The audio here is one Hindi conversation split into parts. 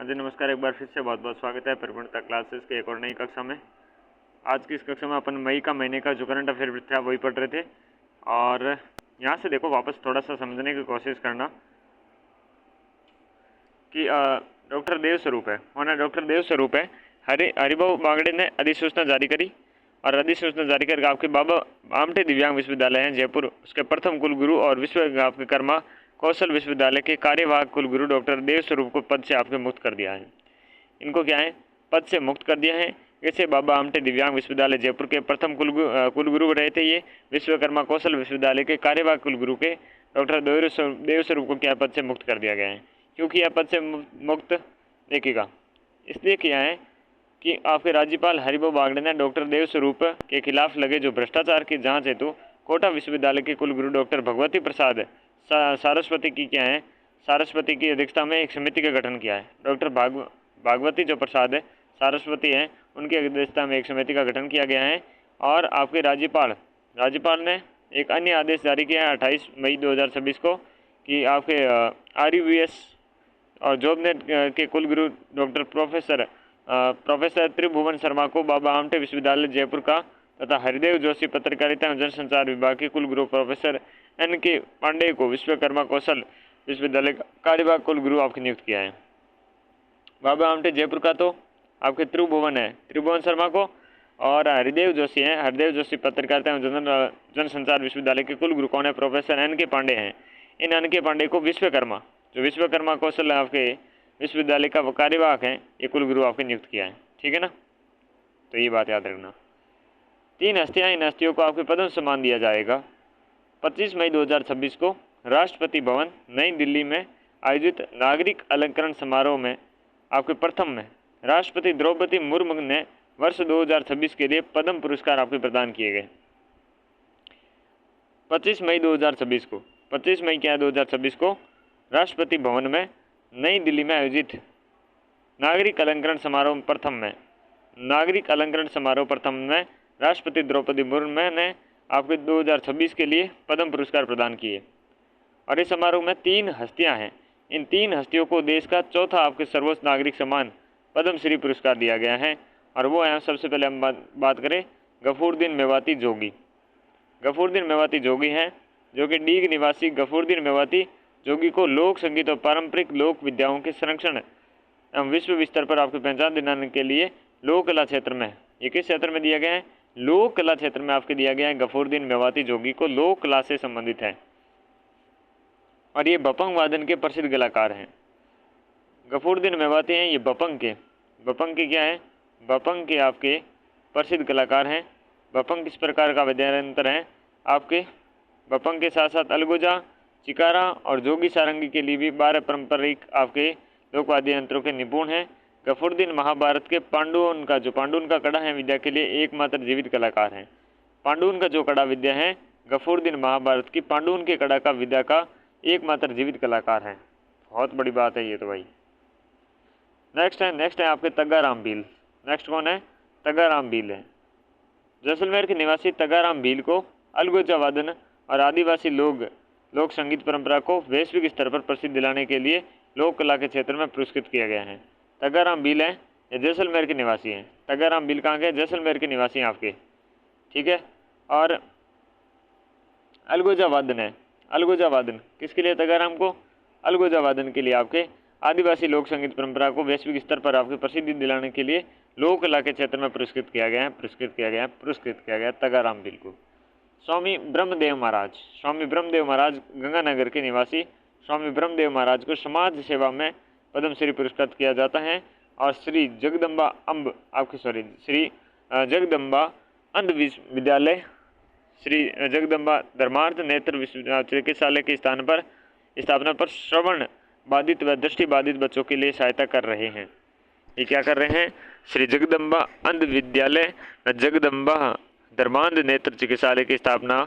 हाँ जी नमस्कार, एक बार फिर से बहुत बहुत स्वागत है परिपूर्णता क्लासेस के एक और नई कक्षा में। आज की इस कक्षा में अपन मई का महीने का जो करंट अफेयर था वही पढ़ रहे थे। और यहाँ से देखो वापस थोड़ा सा समझने की कोशिश करना कि डॉक्टर देव स्वरूप है होना डॉक्टर देव स्वरूप है हरिभाऊ बागड़े ने अधिसूचना जारी करी। और अधिसूचना जारी करके आपके बाबा आमटे दिव्यांग विश्वविद्यालय हैं जयपुर, उसके प्रथम कुलगुरु और विश्व आपके कर्मा कौशल विश्वविद्यालय के कार्यवाहक कुलगुरु डॉक्टर देव स्वरूप को पद से आपके मुक्त कर दिया है। इनको क्या है, पद से मुक्त कर दिया है। जैसे बाबा आमटे दिव्यांग विश्वविद्यालय जयपुर के प्रथम कुलगुरु रहे थे, ये विश्वकर्मा कौशल विश्वविद्यालय के कार्यवाहक कुलगुरु के डॉक्टर देव स्वरूप को क्या पद से मुक्त कर दिया गया है। क्योंकि यह पद से मुक्त देखिएगा इसलिए किया है कि आपके राज्यपाल हरिभाऊ बागड़े ने डॉक्टर देव स्वरूप के खिलाफ लगे जो भ्रष्टाचार की जांच हेतु कोटा विश्वविद्यालय के कुलगुरु डॉक्टर भगवती प्रसाद सारस्वती की क्या है सारस्वती की अध्यक्षता में एक समिति का गठन किया है। डॉक्टर भागवती जो प्रसाद है सारस्वती हैं, उनकी अध्यक्षता में एक समिति का गठन किया गया है। और आपके राज्यपाल ने एक अन्य आदेश जारी किया है 28 मई 2026 को कि आपके RUVS और जॉबनेट के कुलगुरु डॉक्टर प्रोफेसर त्रिभुवन शर्मा को बाबा आमटे विश्वविद्यालय जयपुर का तथा हरिदेव जोशी पत्रकारिता एवं जनसंचार विभाग के कुलगुरु प्रोफेसर NK पांडे को विश्वकर्मा कौशल विश्वविद्यालय का कार्यवाहक कुलगुरु आपकी नियुक्त किया है। बाबा आमटे जयपुर का तो आपके त्रिभुवन शर्मा को, और हरिदेव जोशी पत्रकारिता एवं जनसंचार विश्वविद्यालय के कुलगुरु कौन है, प्रोफेसर NK पांडे हैं। इन NK पांडे को विश्वकर्मा कौशल आपके विश्वविद्यालय का कार्यवाहक है, ये कुलगुरु आपके नियुक्त किया है। ठीक है ना, तो ये बात याद रखना। 3 हस्तियां, इन हस्तियों को आपके पद्म सम्मान दिया जाएगा। 25 मई 2026 को राष्ट्रपति भवन नई दिल्ली में आयोजित नागरिक अलंकरण समारोह में आपके प्रथम में राष्ट्रपति द्रौपदी मुर्मू ने वर्ष 2026 के लिए पद्म पुरस्कार आपके प्रदान किए गए। 25 मई 2026 को 25 मई क्या 2026 को राष्ट्रपति भवन में नई दिल्ली में आयोजित नागरिक अलंकरण समारोह प्रथम में राष्ट्रपति द्रौपदी मुर्मू ने आपके 2026 के लिए पद्म पुरस्कार प्रदान किए। और इस समारोह में 3 हस्तियां हैं। इन 3 हस्तियों को देश का चौथा आपके सर्वोच्च नागरिक सम्मान पद्म श्री पुरस्कार दिया गया है। और वो है, सबसे पहले हम बात करें गफूरुद्दीन मेवाती जोगी हैं, जो कि डीग निवासी गफूरुद्दीन मेवाती जोगी को लोक संगीत और पारंपरिक लोक विद्याओं के संरक्षण एवं विश्व स्तर पर आपकी पहचान दिलाने के लिए लोक कला क्षेत्र में, ये किस क्षेत्र में दिया गया है, लोक कला क्षेत्र में आपके दिया गया है। गफूरुद्दीन मेवाती जोगी को लोक कला से संबंधित है और ये बपंग वादन के प्रसिद्ध कलाकार हैं। गफूरुद्दीन मेवाती हैं, ये बपंग के क्या है, बपंग के आपके प्रसिद्ध कलाकार हैं। बपंग किस प्रकार का वाद्ययंत्र है, आपके बपंग के साथ साथ अलगोजा, चिकारा और जोगी सारंगी के लिए भी 12 पारंपरिक आपके लोक वाद्य यंत्रों के निपुण हैं। गफूरुद्दीन महाभारत के पांडुओं का कड़ा है विद्या के लिए एकमात्र जीवित कलाकार हैं। पांडुओं का जो कड़ा विद्या है, गफूरुद्दीन महाभारत की पांडुओं के कड़ा का विद्या का एकमात्र जीवित कलाकार हैं। बहुत बड़ी बात है ये तो भाई। नेक्स्ट है आपके तग्गाराम भील। नेक्स्ट कौन है, तग्गाराम भील है। जैसलमेर के निवासी तग्गाराम भील को अलगोजा वादन और आदिवासी लोक संगीत परंपरा को वैश्विक स्तर पर प्रसिद्ध दिलाने के लिए लोक कला के क्षेत्र में पुरस्कृत किया गया है। तग्गाराम भील हैं, ये जैसलमेर के निवासी हैं। तग्गाराम भील कहाँ के, जैसलमेर के निवासी हैं आपके। ठीक है, और अलगोजा वादन किसके लिए, तग्गाराम को अलगोजा वादन के लिए आपके आदिवासी लोक संगीत परंपरा को वैश्विक स्तर पर आपके प्रसिद्धि दिलाने के लिए लोक कला के क्षेत्र में पुरस्कृत किया गया तग्गाराम भील को। स्वामी ब्रह्मदेव महाराज गंगानगर के निवासी स्वामी ब्रह्मदेव महाराज को समाज सेवा में पद्म श्री पुरस्कृत किया जाता है। और श्री जगदम्बा अंध विद्यालय, श्री जगदम्बा धर्मार्थ नेत्र चिकित्सालय के स्थापना पर श्रवण बाधित व दृष्टि बाधित बच्चों के लिए सहायता कर रहे हैं। ये क्या कर रहे हैं, श्री जगदम्बा अंध विद्यालय व जगदम्बा धर्मांध नेत्र चिकित्सालय की स्थापना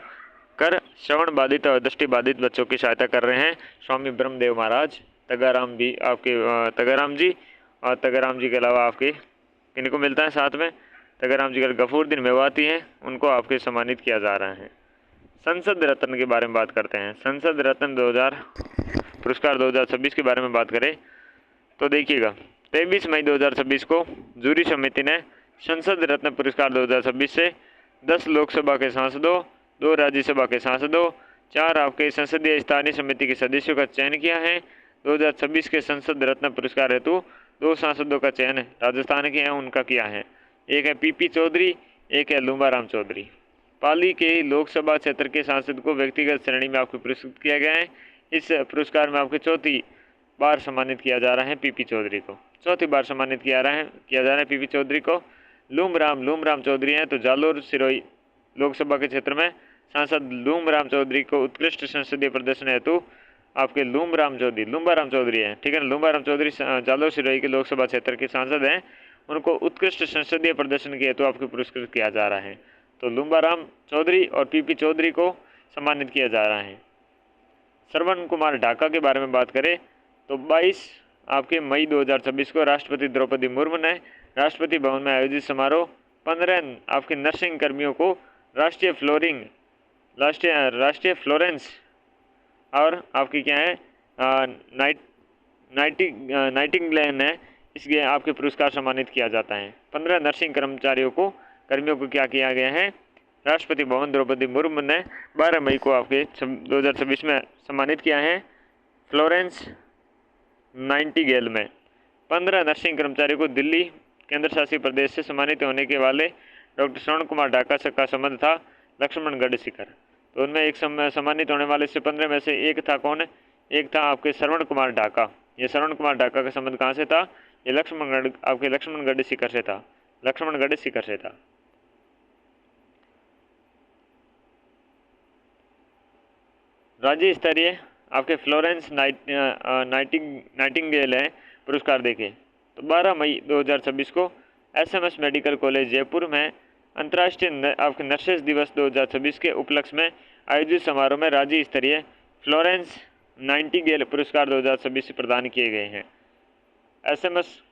कर श्रवण बाधित और दृष्टि बाधित बच्चों की सहायता कर रहे हैं स्वामी ब्रह्मदेव महाराज। तग्गाराम जी और तग्गाराम जी के अलावा आपके किनको मिलता है साथ में, तग्गाराम जी का गफूरुद्दीन मेवाती हैं, उनको आपके सम्मानित किया जा रहा है। संसद रत्न के बारे में बात करते हैं। संसद रत्न पुरस्कार 2026 के बारे में बात करें तो देखिएगा 23 मई 2026 को जूरी समिति ने संसद रत्न पुरस्कार 2026 से 10 लोकसभा के सांसदों, 2 राज्यसभा के सांसदों, 4 आपके संसदीय स्थानीय समिति के सदस्यों का चयन किया है। 2026 के संसद रत्न पुरस्कार हेतु 2 सांसदों का चयन राजस्थान के हैं, उनका किया है। एक है पीपी चौधरी, एक है लूम्बाराम चौधरी। पाली के लोकसभा क्षेत्र के सांसद को व्यक्तिगत श्रेणी में आपको पुरस्कृत किया गया है। इस पुरस्कार में आपको चौथी बार सम्मानित किया जा रहा है पीपी चौधरी को, चौथी बार सम्मानित किया जा रहा है पीपी चौधरी को। लूमराम चौधरी हैं, तो जालोर सिरोही लोकसभा के क्षेत्र में सांसद लूमराम चौधरी को उत्कृष्ट संसदीय प्रदर्शन हेतु आपके लूम्बाराम चौधरी हैं, ठीक है ना। लूम्बाराम चौधरी जालोर सिरोही के लोकसभा क्षेत्र के सांसद हैं, उनको उत्कृष्ट संसदीय प्रदर्शन के हेतु आपको पुरस्कृत किया जा रहा है। तो लूम्बाराम चौधरी और पीपी चौधरी को सम्मानित किया जा रहा है। श्रवण कुमार ढाका के बारे में बात करें तो 22 आपके मई 2026 को राष्ट्रपति द्रौपदी मुर्मू ने राष्ट्रपति भवन में आयोजित समारोह 15 आपके नर्सिंग कर्मियों को राष्ट्रीय फ्लोरेंस और आपकी क्या है नाइटिंगेल है, इसके आपके पुरस्कार सम्मानित किया जाता है। 15 नर्सिंग कर्मियों को क्या किया गया है, राष्ट्रपति भवन द्रौपदी मुर्मू ने 12 मई को आपके 2026 में सम्मानित किया है फ्लोरेंस नाइटिंगेल में। 15 नर्सिंग कर्मचारियों को दिल्ली केंद्र शासित प्रदेश से सम्मानित होने के वाले डॉक्टर श्रवण कुमार ढाका से का संबंध था लक्ष्मण गढ़शिखर। तो उनमें एक सम्मानित होने वाले से 15 में से एक था कौन, एक था आपके श्रवण कुमार ढाका। ये श्रवण कुमार ढाका का संबंध कहाँ से था, ये लक्ष्मण गढ़शिखर से था, लक्ष्मण गढ़शिखर से था। राज्य स्तरीय आपके फ्लोरेंस नाइटिंगेल है पुरस्कार देखें तो 12 मई 2026 को एसएमएस मेडिकल कॉलेज जयपुर में अंतर्राष्ट्रीय आपके नर्सेस दिवस 2026 के उपलक्ष्य में आयोजित समारोह में राज्य स्तरीय फ्लोरेंस नाइटिंगेल पुरस्कार 2026 प्रदान किए गए हैं। एसएमएस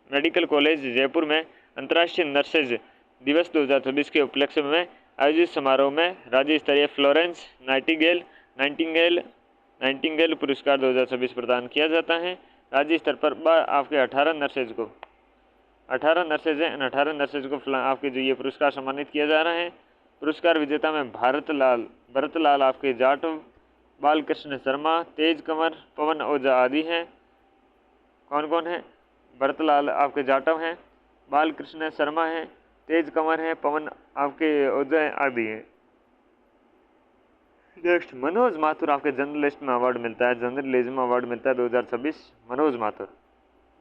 मेडिकल कॉलेज जयपुर में अंतर्राष्ट्रीय नर्सेज दिवस 2026 के उपलक्ष्य में आयोजित समारोह में राज्य स्तरीय फ्लोरेंस नाइटिंगेल पुरस्कार 2026 प्रदान किया जाता है। राज्य स्तर पर आपके 18 नर्सेज हैं, इन 18 नर्सेज को आपके जो ये पुरस्कार सम्मानित किया जा रहा है। पुरस्कार विजेता में भरतलाल आपके जाटव, बालकृष्ण शर्मा, तेज कंवर, पवन ओझा आदि हैं। कौन कौन है, भरतलाल आपके जाटव हैं, बालकृष्ण शर्मा हैं, तेज कंवर हैं, पवन आपके ओझा आदि हैं। नेक्स्ट मनोज माथुर आपके जर्नलिस्ट में अवार्ड मिलता है, जर्नलिज्म अवार्ड मिलता है 2026 मनोज माथुर।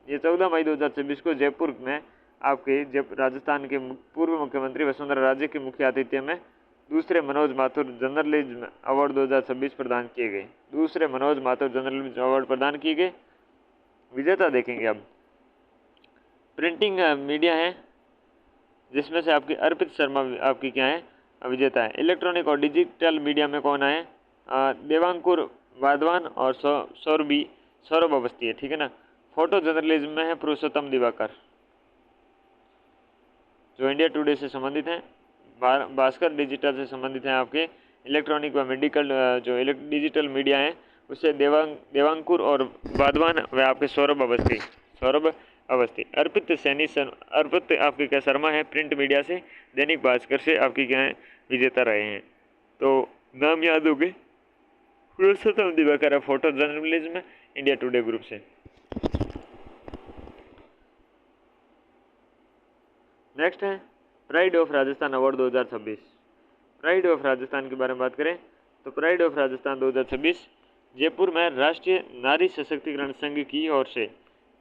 ये 14 मई 2026 को जयपुर में आपके राजस्थान के पूर्व मुख्यमंत्री वसुंधरा राजे के मुख्य आतिथ्य में दूसरे मनोज माथुर जर्नलिज्म अवार्ड 2026 प्रदान किए गए। दूसरे मनोज माथुर जर्नलिज्म अवार्ड प्रदान किए गए। विजेता देखेंगे अब प्रिंटिंग मीडिया है, जिसमें से आपकी अर्पित शर्मा आपकी क्या है विजेता है। इलेक्ट्रॉनिक और डिजिटल मीडिया में कौन आए, देवांकुर वाधवान और सौरभ अवस्थी है, ठीक है ना। फोटो जर्नलिज्म में है पुरुषोत्तम दिवाकर जो इंडिया टुडे से संबंधित हैं। भास्कर डिजिटल से संबंधित हैं आपके इलेक्ट्रॉनिक व मेडिकल जो डिजिटल मीडिया है उससे देवांकुर और वाधवान व आपके सौरभ अवस्थी। अर्पित आपके क्या शर्मा है प्रिंट मीडिया से, दैनिक भास्कर से आपकी क्या है विजेता रहे हैं। तो नाम याद हो गए, पुरुषोत्तम दिवाकर है फोटो जर्नलिज्म में इंडिया टुडे ग्रुप से। नेक्स्ट है pride of Rajasthan award 2026। Pride of Rajasthan के बारे में बात करें तो प्राइड ऑफ राजस्थान 2026 जयपुर में राष्ट्रीय नारी सशक्तिकरण संघ की ओर से,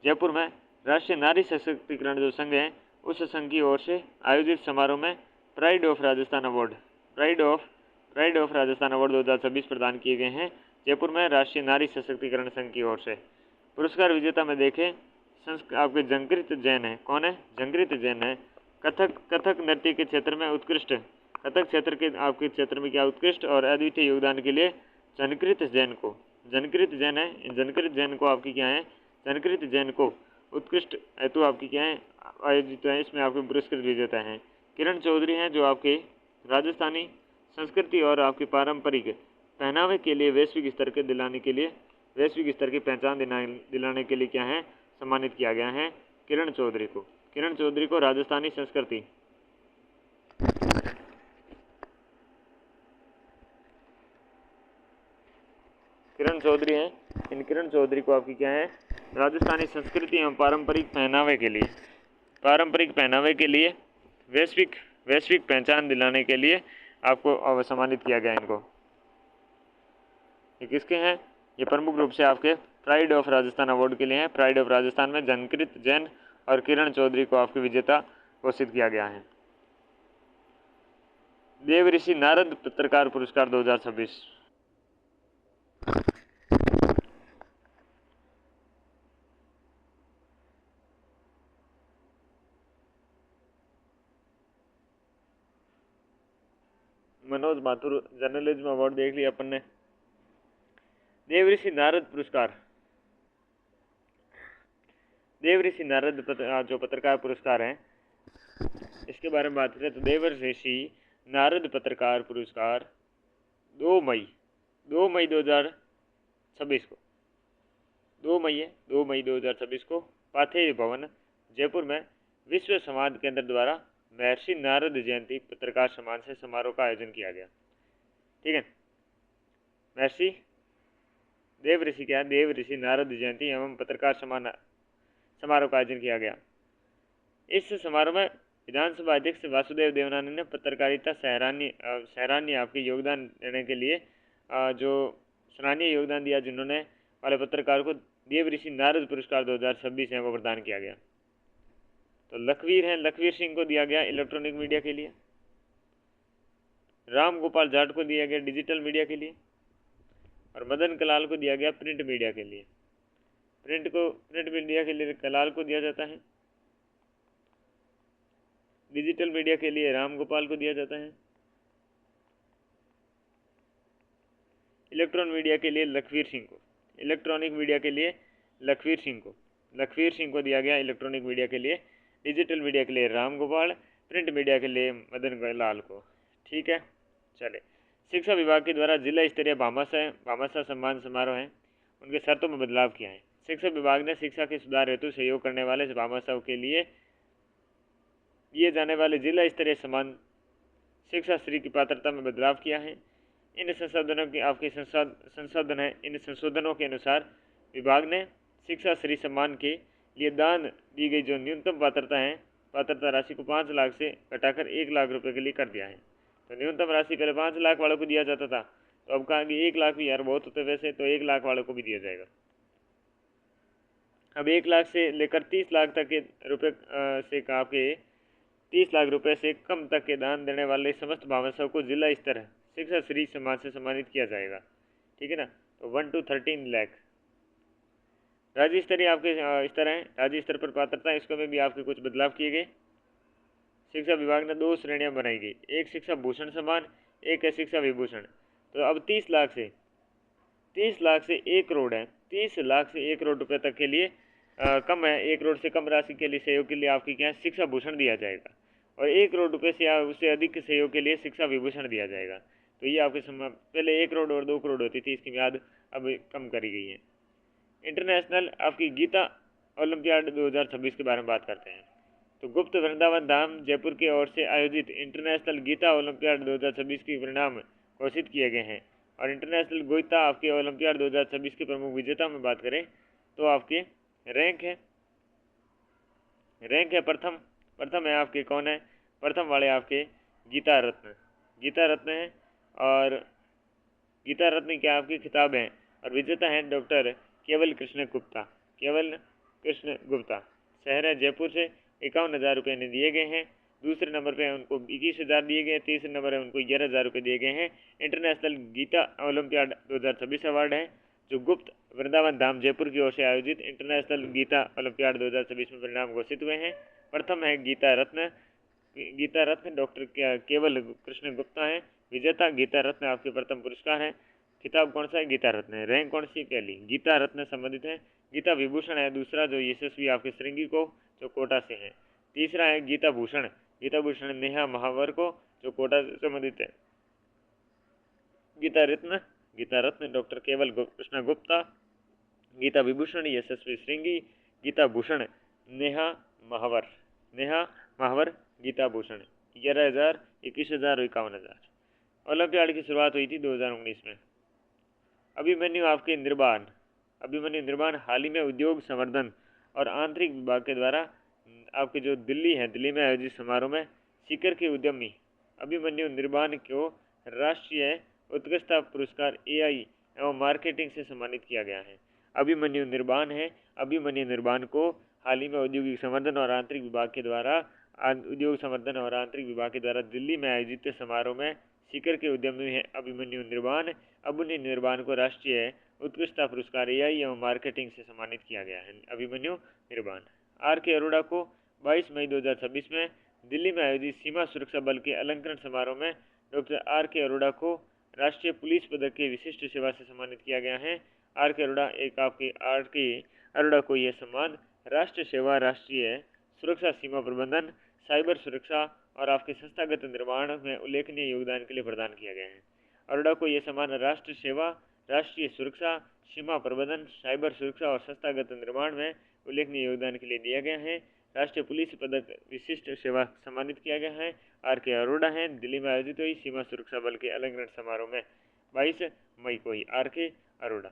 जयपुर में राष्ट्रीय नारी सशक्तिकरण जो संघ है उस संघ की ओर से आयोजित समारोह में प्राइड ऑफ राजस्थान अवार्ड 2026 प्रदान किए गए हैं जयपुर में राष्ट्रीय नारी सशक्तिकरण संघ की ओर से। पुरस्कार विजेता में देखें आपके जंकृत जैन है। कौन है, जंकृत जैन है। कथक नृत्य के क्षेत्र में उत्कृष्ट, कथक क्षेत्र के आपके क्षेत्र में क्या उत्कृष्ट और अद्वितीय योगदान के लिए जंकृत जैन है। जंकृत जैन को आपकी क्या है, जंकृत जैन को उत्कृष्ट हेतु आपकी क्या है आयोजित है, इसमें आपके पुरस्कृत विजेता हैं। किरण चौधरी हैं जो आपके राजस्थानी संस्कृति और आपके पारंपरिक पहनावे के लिए वैश्विक स्तर की पहचान दिलाने के लिए क्या है सम्मानित किया गया है। किरण चौधरी को राजस्थानी संस्कृति। किरण चौधरी हैं, इन किरण चौधरी को आपकी क्या है, राजस्थानी संस्कृति एवं पारंपरिक पहनावे के लिए वैश्विक पहचान दिलाने के लिए आपको सम्मानित किया गया इनको। ये किसके हैं, ये प्रमुख रूप से आपके प्राइड ऑफ राजस्थान अवार्ड के लिए हैं। प्राइड ऑफ राजस्थान में जनकृत जैन और किरण चौधरी को आपके विजेता घोषित किया गया है। देवऋषि नारद पत्रकार पुरस्कार 2026। मनोज माथुर जर्नलिज्म अवार्ड देख लिया अपन ने। देवऋषि नारद पुरस्कार, देवऋषि नारद जो पत्रकार पुरस्कार हैं इसके बारे में बात करें तो देवऋषि नारद पत्रकार पुरस्कार 2 मई 2026 को 2 मई 2026 को पाथेय भवन जयपुर में विश्व संवाद केंद्र द्वारा महर्षि नारद जयंती पत्रकार सम्मान से समारोह का आयोजन किया गया। ठीक है, महर्षि देवऋषि क्या, देवऋषि नारद जयंती एवं पत्रकार सम्मान समारोह का आयोजन किया गया। इस समारोह में विधानसभा अध्यक्ष वासुदेव देवनानी ने पत्रकारिता सराहनीय आपके योगदान देने के लिए जो सराहनीय योगदान दिया जिन्होंने वाले पत्रकार को देवऋषि नारद पुरस्कार 2026 है वो प्रदान किया गया। तो लखवीर सिंह को दिया गया इलेक्ट्रॉनिक मीडिया के लिए, राम गोपाल जाट को दिया गया डिजिटल मीडिया के लिए, और मदन कलाल को दिया गया प्रिंट मीडिया के लिए। प्रिंट मीडिया के लिए कलाल को दिया जाता है, डिजिटल मीडिया के लिए राम गोपाल को दिया जाता है, इलेक्ट्रॉनिक मीडिया के लिए लखवीर सिंह को, इलेक्ट्रॉनिक मीडिया के लिए लखवीर सिंह को दिया गया इलेक्ट्रॉनिक मीडिया के लिए, डिजिटल मीडिया के लिए राम गोपाल, प्रिंट मीडिया के लिए मदन लाल को। ठीक है, चले। शिक्षा विभाग के द्वारा जिला स्तरीय भामाशाह सम्मान समारोह है, उनके शर्तों में बदलाव किया है। शिक्षा विभाग ने शिक्षा के सुधार हेतु सहयोग करने वाले भामाशाह के लिए दिए जाने वाले जिला स्तरीय सम्मान शिक्षा श्री की पात्रता में बदलाव किया है। इन संशोधनों की आपके संशोधन है, इन संशोधनों के अनुसार विभाग ने शिक्षा श्री सम्मान के लिए दान दी गई जो न्यूनतम पात्रता राशि को 5 लाख से घटाकर 1 लाख रुपए के लिए कर दिया है। तो न्यूनतम राशि पहले 5 लाख वालों को दिया जाता था, तो अब कहा कि 1 लाख भी यार बहुत होते वैसे, तो 1 लाख वालों को भी दिया जाएगा। अब 1 लाख से लेकर 30 लाख तक के रुपए से आपके 30 लाख रुपए से कम तक के दान देने वाले समस्त भामाशाह को जिला स्तर शिक्षा श्री सम्मान से सम्मानित किया जाएगा। ठीक है ना, तो 1 to 13 लाख। राज्य स्तरीय आपके स्तर हैं, राज्य स्तर पर पात्रता, इसको में भी आपके कुछ बदलाव किए गए। शिक्षा विभाग ने 2 श्रेणियां बनाई गई, एक शिक्षा भूषण सम्मान, एक है शिक्षा विभूषण। तो अब 30 लाख से 1 करोड़ है, 30 लाख से 1 करोड़ रुपए तक के लिए कम है, 1 करोड़ से कम राशि के लिए सहयोग के लिए आपकी क्या है शिक्षा भूषण दिया जाएगा, और 1 करोड़ रुपए से उससे अधिक सहयोग के लिए शिक्षा विभूषण दिया जाएगा। तो ये आपके पहले 1 करोड़ और 2 करोड़ होती थी, इसकी म्याद अब कम करी गई है। इंटरनेशनल आपकी गीता ओलंपियाड 2026 के बारे में बात करते हैं। तो गुप्त वृंदावन धाम जयपुर की ओर से आयोजित इंटरनेशनल गीता ओलंपियाड 2026 के परिणाम घोषित किए गए हैं, और इंटरनेशनल गीता आपके ओलंपियाड 2026 के प्रमुख विजेता में बात करें तो आपके रैंक है प्रथम है आपके कौन है, प्रथम वाले आपके गीता रत्न है, और गीता रत्न क्या आपकी खिताब है, और विजेता हैं डॉक्टर केवल कृष्ण गुप्ता। शहर है जयपुर से 51,000 रुपये ने दिए गए हैं। दूसरे नंबर पे उनको 21,000 दिए गए, तीसरे नंबर है उनको 11,000 रुपये दिए गए हैं। इंटरनेशनल गीता ओलंपियाड 2026 अवार्ड है जो गुप्त वृंदावन धाम जयपुर की ओर से आयोजित इंटरनेशनल गीता ओलंपियाड 2026 में परिणाम घोषित हुए हैं। प्रथम है गीता रत्न डॉक्टर केवल कृष्ण गुप्ता है विजेता। गीता रत्न आपके प्रथम पुरस्कार है। खिताब कौन सा है, गीता रत्न है। रैंक कौन सी, पहली। गीता रत्न संबंधित है। गीता विभूषण है दूसरा जो यशस्वी आपके श्रृंगी को जो कोटा से है। तीसरा है गीता भूषण नेहा महावर को जो कोटा से संबंधित है। गीता रत्न डॉक्टर केवल कृष्ण गुप्ता। गीता विभूषण यशस्वी श्रृंगी। गीता भूषण नेहा महावर, नेहा महावर गीता भूषण। 11,000, 21,000 और 51,000। ओलंपियाड की शुरुआत हुई थी 2019 में। अभिमन्यु आपके निर्बाण, अभिमन्यु निर्बाण हाल ही में उद्योग संवर्धन और आंतरिक विभाग के द्वारा आपके जो दिल्ली है, दिल्ली में आयोजित समारोह में सीकर के उद्यमी अभिमन्यु निर्बाण को राष्ट्रीय उत्कृष्टता पुरस्कार एआई एवं मार्केटिंग से सम्मानित किया गया है। अभिमन्यु निर्बाण है, अभिमन्यु निर्बाण को हाल ही में औद्योगिक संवर्धन और आंतरिक विभाग के द्वारा दिल्ली में आयोजित समारोह में सीकर के उद्यमी है अभिमन्यु निर्बाण को राष्ट्रीय उत्कृष्टता पुरस्कार एआई एवं मार्केटिंग से सम्मानित किया गया है। अभिमन्यु निर्बाण। आर के अरोड़ा को 22 मई 2026 में दिल्ली में आयोजित सीमा सुरक्षा बल के अलंकरण समारोह में डॉक्टर आर के अरोड़ा को राष्ट्रीय पुलिस पदक के विशिष्ट सेवा से सम्मानित किया गया है। आर के अरोड़ा को यह सम्मान राष्ट्र सेवा, राष्ट्रीय सुरक्षा, सीमा प्रबंधन, साइबर सुरक्षा और आपके संस्थागत निर्माण में उल्लेखनीय योगदान के लिए प्रदान किया गया है। अरोड़ा को यह सम्मान राष्ट्र सेवा, राष्ट्रीय सुरक्षा, सीमा प्रबंधन, साइबर सुरक्षा और संस्थागत निर्माण में उल्लेखनीय योगदान के लिए दिया गया है। राष्ट्रीय पुलिस पदक विशिष्ट सेवा सम्मानित किया गया है। आर के अरोड़ा हैं दिल्ली में आयोजित हुई सीमा सुरक्षा बल के अलंकरण समारोह में 22 मई को ही आर के अरोड़ा।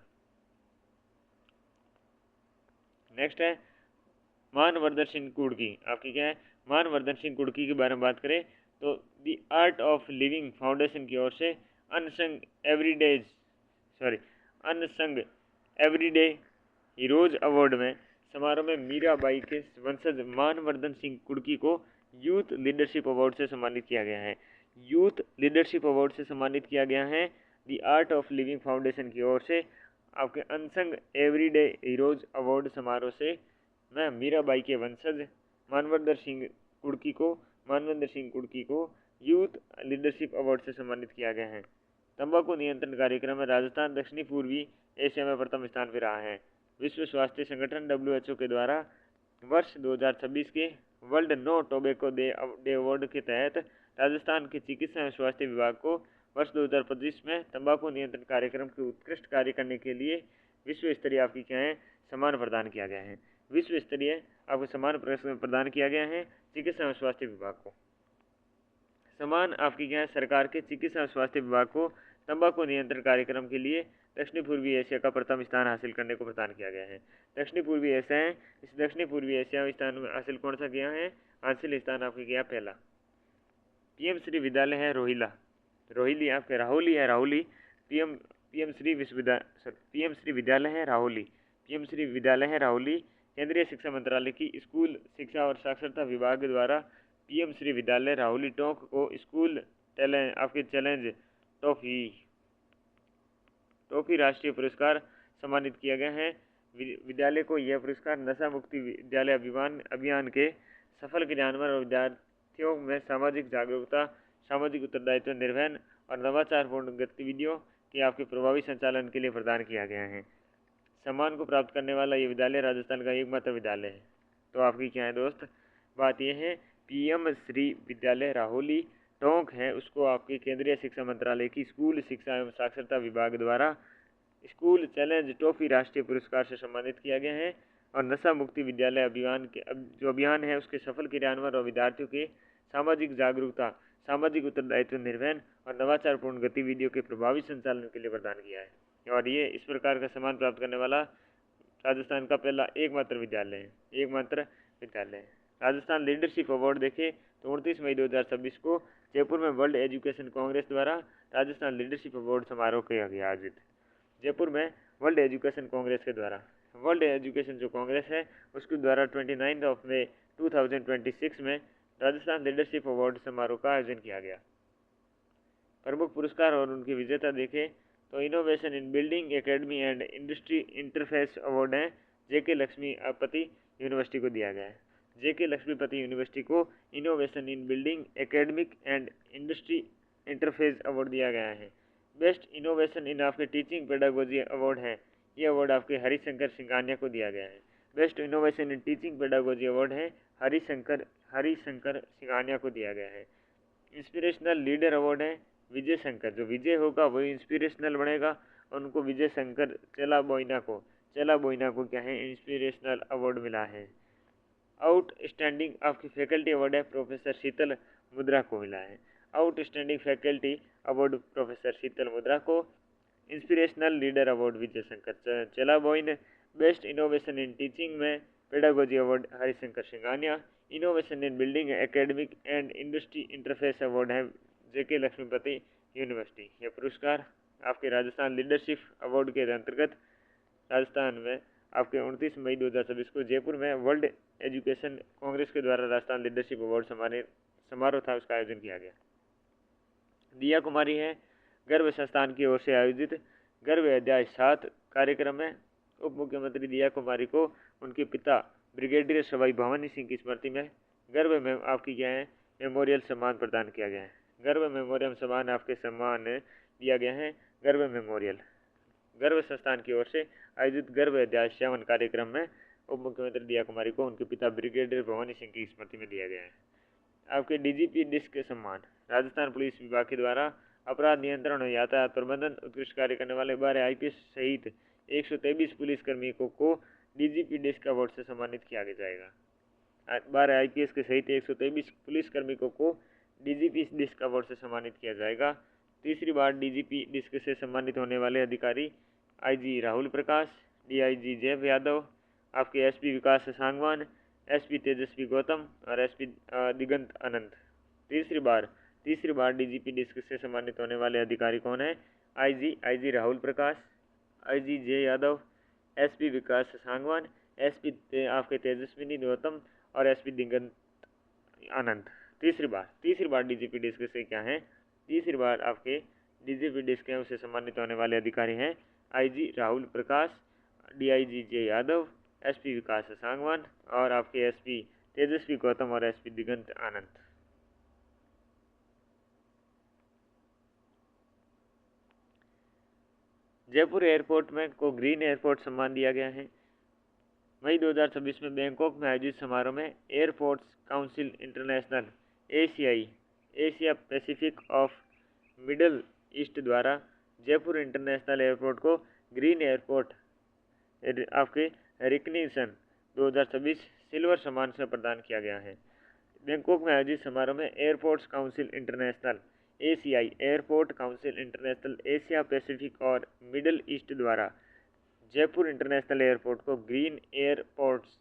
नेक्स्ट है मानवर्धन सिंह कुर्की। आपकी क्या है? मानवर्धन सिंह कुर्की के बारे में बात करें तो the art of living foundation की ओर से अनसंग एवरीडे हीरोज अवार्ड में समारोह में मीराबाई के वंशज मानवर्धन सिंह कुर्की को यूथ लीडरशिप अवार्ड से सम्मानित किया गया है। यूथ लीडरशिप अवार्ड से सम्मानित किया गया है the art of living foundation की ओर से। आपके अनसंग एवरीडे हीरोज अवार्ड समारोह से मैं मीराबाई के वंशज मानवर्धन सिंह कुर्की को यूथ लीडरशिप अवार्ड से सम्मानित किया गया है। तंबाकू नियंत्रण कार्यक्रम में राजस्थान दक्षिणी पूर्वी एशिया में प्रथम स्थान पर रहा है। विश्व स्वास्थ्य संगठन WHO के द्वारा वर्ष 2026 के World No Tobacco Day award के तहत राजस्थान के चिकित्सा एवं स्वास्थ्य विभाग को वर्ष 2025 में तंबाकू नियंत्रण कार्यक्रम के उत्कृष्ट कार्य करने के लिए विश्व स्तरीय आपकी क्या है सम्मान प्रदान किया गया है। विश्व स्तरीय आपको सम्मान प्रदान किया गया है चिकित्सा एवं स्वास्थ्य विभाग को। सम्मान आपकी क्या है सरकार के चिकित्सा एवं स्वास्थ्य विभाग को तंबाकू नियंत्रण कार्यक्रम के लिए दक्षिणी पूर्वी एशिया का प्रथम स्थान हासिल करने को प्रदान किया गया है। दक्षिणी पूर्वी एशिया है, इस दक्षिणी पूर्वी एशिया में स्थान हासिल कौन सा किया है? हासिल स्थान आपके किया पहला। पीएम श्री विद्यालय है रोहिली आपके राहुली है राहुली। पीएम श्री विद्यालय है राहुली। केंद्रीय शिक्षा मंत्रालय की स्कूल शिक्षा और साक्षरता विभाग द्वारा पीएम श्री विद्यालय राहुली टोंक को स्कूल चैलेंज टॉफी राष्ट्रीय पुरस्कार सम्मानित किया गया है। विद्यालय को यह पुरस्कार नशा मुक्ति विद्यालय अभियान के सफल क्रियान्वयन और विद्यार्थियों में सामाजिक जागरूकता, सामाजिक उत्तरदायित्व निर्वहन और नवाचारपूर्ण गतिविधियों के आपके प्रभावी संचालन के लिए प्रदान किया गया है। सम्मान को प्राप्त करने वाला ये विद्यालय राजस्थान का एकमात्र विद्यालय है। तो आपकी क्या है दोस्त, बात यह है पीएम श्री विद्यालय राहुली टोंक है, उसको आपके केंद्रीय शिक्षा मंत्रालय की स्कूल शिक्षा एवं साक्षरता विभाग द्वारा स्कूल चैलेंज टॉफी राष्ट्रीय पुरस्कार से सम्मानित किया गया है। और नशा मुक्ति विद्यालय अभियान के जो अभियान है उसके सफल क्रियान्वयन और विद्यार्थियों के सामाजिक जागरूकता, सामाजिक उत्तरदायित्व निर्वहन और नवाचारपूर्ण गतिविधियों के प्रभावी संचालन के लिए प्रदान किया है। और ये इस प्रकार का सम्मान प्राप्त करने वाला राजस्थान का पहला एकमात्र विद्यालय है। राजस्थान लीडरशिप अवार्ड देखें तो 29 मई 2026 को जयपुर में वर्ल्ड एजुकेशन कांग्रेस द्वारा राजस्थान लीडरशिप अवार्ड समारोह किया गया आयोजित। जयपुर में वर्ल्ड एजुकेशन कांग्रेस के द्वारा वर्ल्ड एजुकेशन जो कांग्रेस है उसके द्वारा 29 मई 2026 में राजस्थान लीडरशिप अवार्ड समारोह का आयोजन किया गया। प्रमुख पुरस्कार और उनके विजेता देखें तो innovation in building academy and industry interface award है जेके लक्ष्मीपति यूनिवर्सिटी को दिया गया है। जेके लक्ष्मीपति यूनिवर्सिटी को innovation in building academic and industry interface award दिया गया है। बेस्ट इनोवेशन इन आपके टीचिंग पेडागोजी अवार्ड है, ये अवार्ड आपके हरिशंकर सिंघानिया को दिया गया है। Best innovation in teaching pedagogy award है हरिशंकर सिंघानिया को दिया गया है। इंस्पिरेशनल लीडर अवार्ड है विजय शंकर, जो विजय होगा वही इंस्पिरेशनल बनेगा, और उनको विजय शंकर चेला बोइना को क्या है इंस्पिरेशनल अवार्ड मिला है। आउटस्टैंडिंग आपकी फैकल्टी अवार्ड है प्रोफेसर शीतल मुद्रा को मिला है। Outstanding faculty award professor Sheetal Mudra को। Inspirational leader award Vijay Shankar Chelaboin. Best innovation in teaching में pedagogy award Harishankar Singhania. Innovation in building academic and industry interface award है जेके लक्ष्मीपति यूनिवर्सिटी। यह पुरस्कार आपके राजस्थान लीडरशिप अवार्ड के अंतर्गत राजस्थान में आपके 29 मई 2026 को जयपुर में वर्ल्ड एजुकेशन कांग्रेस के द्वारा राजस्थान लीडरशिप अवार्ड समारोह था, उसका आयोजन किया गया। दिया कुमारी है गर्भ संस्थान की ओर से आयोजित गर्भ अध्याय 7 कार्यक्रम में उप मुख्यमंत्री दिया कुमारी को उनके पिता ब्रिगेडियर सवाई भवानी सिंह की स्मृति में गर्भ में आपकी क्या है मेमोरियल सम्मान प्रदान किया गया है। गर्भ मेमोरियल सम्मान आपके सम्मान दिया गया है। गर्भ मेमोरियल गर्भ संस्थान की ओर से आयोजित गर्भ अध्याय 7 कार्यक्रम में उप मुख्यमंत्री दिया कुमारी को उनके पिता ब्रिगेडियर भवानी सिंह की स्मृति में दिया गया है। आपके डीजीपी डिस्क के सम्मान राजस्थान पुलिस विभाग के द्वारा अपराध नियंत्रण और यातायात प्रबंधन उत्कृष्ट कार्य करने वाले 12 आईपीएस सहित 123 पुलिसकर्मियों को डीजीपी डिस्क अवार्ड से सम्मानित किया जाएगा। 12 आईपीएस के सहित 123 पुलिसकर्मियों को डीजीपी डिस्क अवार्ड से सम्मानित किया जाएगा। तीसरी बार डीजीपी डिस्क से सम्मानित होने वाले अधिकारी आईजी राहुल प्रकाश, डीआईजी जय यादव, आपके एसपी विकास सांगवान, एसपी तेजस्वी गौतम और एसपी दिगंत अनंत। तीसरी बार डीजीपी डिस्क से सम्मानित होने वाले अधिकारी कौन है? आईजी राहुल प्रकाश, आईजी जय यादव, एसपी विकास सांगवान, एसपी आपके तेजस्विनी गौतम और एसपी दिगंत अनंत। तीसरी बार डीजीपी डिस्क से क्या है? तीसरी बार आपके डीजीपी डिस्क से सम्मानित होने वाले अधिकारी हैं आईजी राहुल प्रकाश, डीआईजी जय यादव, एसपी विकास सांगवान और आपके एसपी तेजस्वी गौतम और एसपी दिगंत आनंद। जयपुर एयरपोर्ट में को ग्रीन एयरपोर्ट सम्मान दिया गया है। मई 2026 में बैंकॉक में आयोजित समारोह में airports council international Asia Pacific of middle east द्वारा जयपुर इंटरनेशनल एयरपोर्ट को ग्रीन एयरपोर्ट आपके रिकग्निशन 2026 सिल्वर सम्मान से प्रदान किया गया है। बैंकॉक में आयोजित समारोह में एयरपोर्ट्स काउंसिल इंटरनेशनल एशियाई airport council international Asia Pacific और मिडल ईस्ट द्वारा जयपुर इंटरनेशनल एयरपोर्ट को ग्रीन एयरपोर्ट्स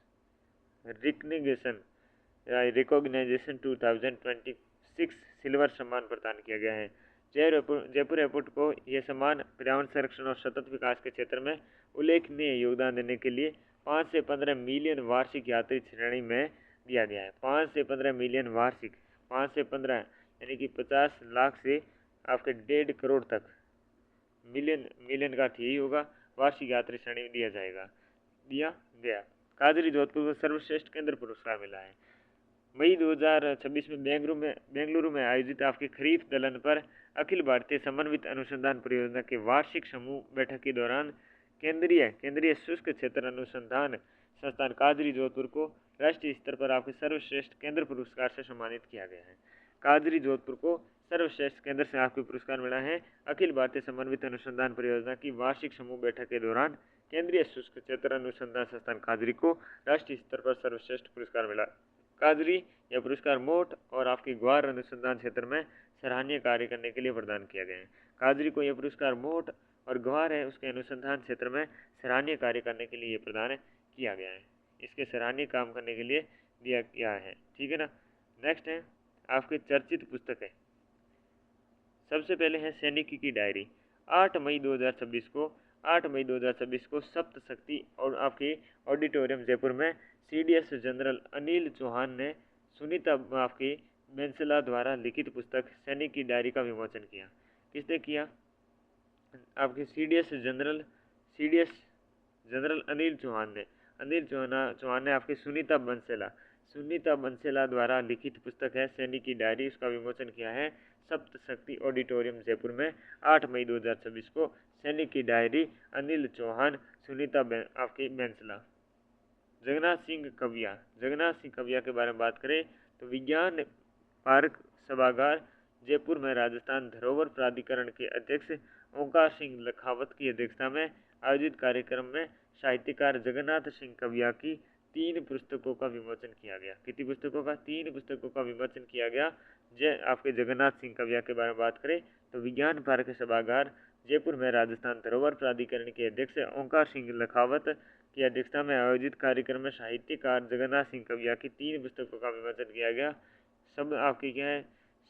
रिकॉग्नाइजेशन 2026 सिल्वर सम्मान प्रदान किया गया है। जयपुर एयरपोर्ट को यह सम्मान पर्यावरण संरक्षण और सतत विकास के क्षेत्र में उल्लेखनीय योगदान देने के लिए 5 से 15 मिलियन वार्षिक यात्री श्रेणी में दिया गया है। 5 से 15 मिलियन वार्षिक, 5 से 15 यानी कि 50 लाख से आपके 1.5 करोड़ तक मिलियन का यही होगा वार्षिक यात्री श्रेणी में दिया गया। काजरी जोधपुर को सर्वश्रेष्ठ केंद्र पुरस्कार मिला है। मई 2026 में बेंगलुरु में आयोजित आपके खरीफ दलन पर अखिल भारतीय समन्वित अनुसंधान परियोजना के वार्षिक समूह बैठक के दौरान केंद्रीय शुष्क क्षेत्र अनुसंधान संस्थान काजरी जोधपुर को राष्ट्रीय स्तर पर आपके सर्वश्रेष्ठ केंद्र पुरस्कार से सम्मानित किया गया है। काजरी जोधपुर को सर्वश्रेष्ठ केंद्र से आपको पुरस्कार मिला है। अखिल भारतीय समन्वित अनुसंधान परियोजना की वार्षिक समूह बैठक के दौरान केंद्रीय शुष्क क्षेत्र अनुसंधान संस्थान काजरी को राष्ट्रीय स्तर पर सर्वश्रेष्ठ पुरस्कार मिला। काजरी यह पुरस्कार मोट और आपके ग्वार अनुसंधान क्षेत्र में सराहनीय कार्य करने के लिए प्रदान किया गया है। काजरी को यह पुरस्कार मोट और ग्वार है उसके अनुसंधान क्षेत्र में सराहनीय कार्य करने के लिए प्रदान किया गया है। इसके सराहनीय काम करने के लिए दिया गया है। ठीक है ना। नेक्स्ट है आपके चर्चित पुस्तक है। सबसे पहले है सैनिक की डायरी। 8 मई 2026 को सप्त शक्ति और आपके ऑडिटोरियम जयपुर में सीडीएस जनरल अनिल चौहान ने सुनीता आपके बेंसला द्वारा लिखित पुस्तक सैनिक की डायरी का विमोचन किया। किसने किया? आपके सीडीएस जनरल अनिल चौहान ने आपके सुनीता बंसेला द्वारा लिखित पुस्तक है सैनिक की डायरी, उसका विमोचन किया है सप्त शक्ति ऑडिटोरियम जयपुर में 8 मई 2026 को। सैनिक की डायरी अनिल चौहान, सुनीता आपकी बेंसला। जगन्नाथ सिंह कविया के बारे में बात करें तो विज्ञान पार्क सभागार जयपुर में राजस्थान धरोहर प्राधिकरण के अध्यक्ष ओंकार सिंह लखावत की अध्यक्षता में आयोजित कार्यक्रम में साहित्यकार जगन्नाथ सिंह कविया की 3 पुस्तकों का विमोचन किया गया। कितनी पुस्तकों का? 3 पुस्तकों का विमोचन किया गया। जय आपके जगन्नाथ सिंह कविया के बारे में बात करें तो विज्ञान पार्क सभागार जयपुर में राजस्थान धरोहर प्राधिकरण के अध्यक्ष ओंकार सिंह लखावत की अध्यक्षता में आयोजित कार्यक्रम में साहित्यकार जगन्नाथ सिंह कविया की 3 पुस्तकों का विमोचन किया गया। सब आपकी क्या है?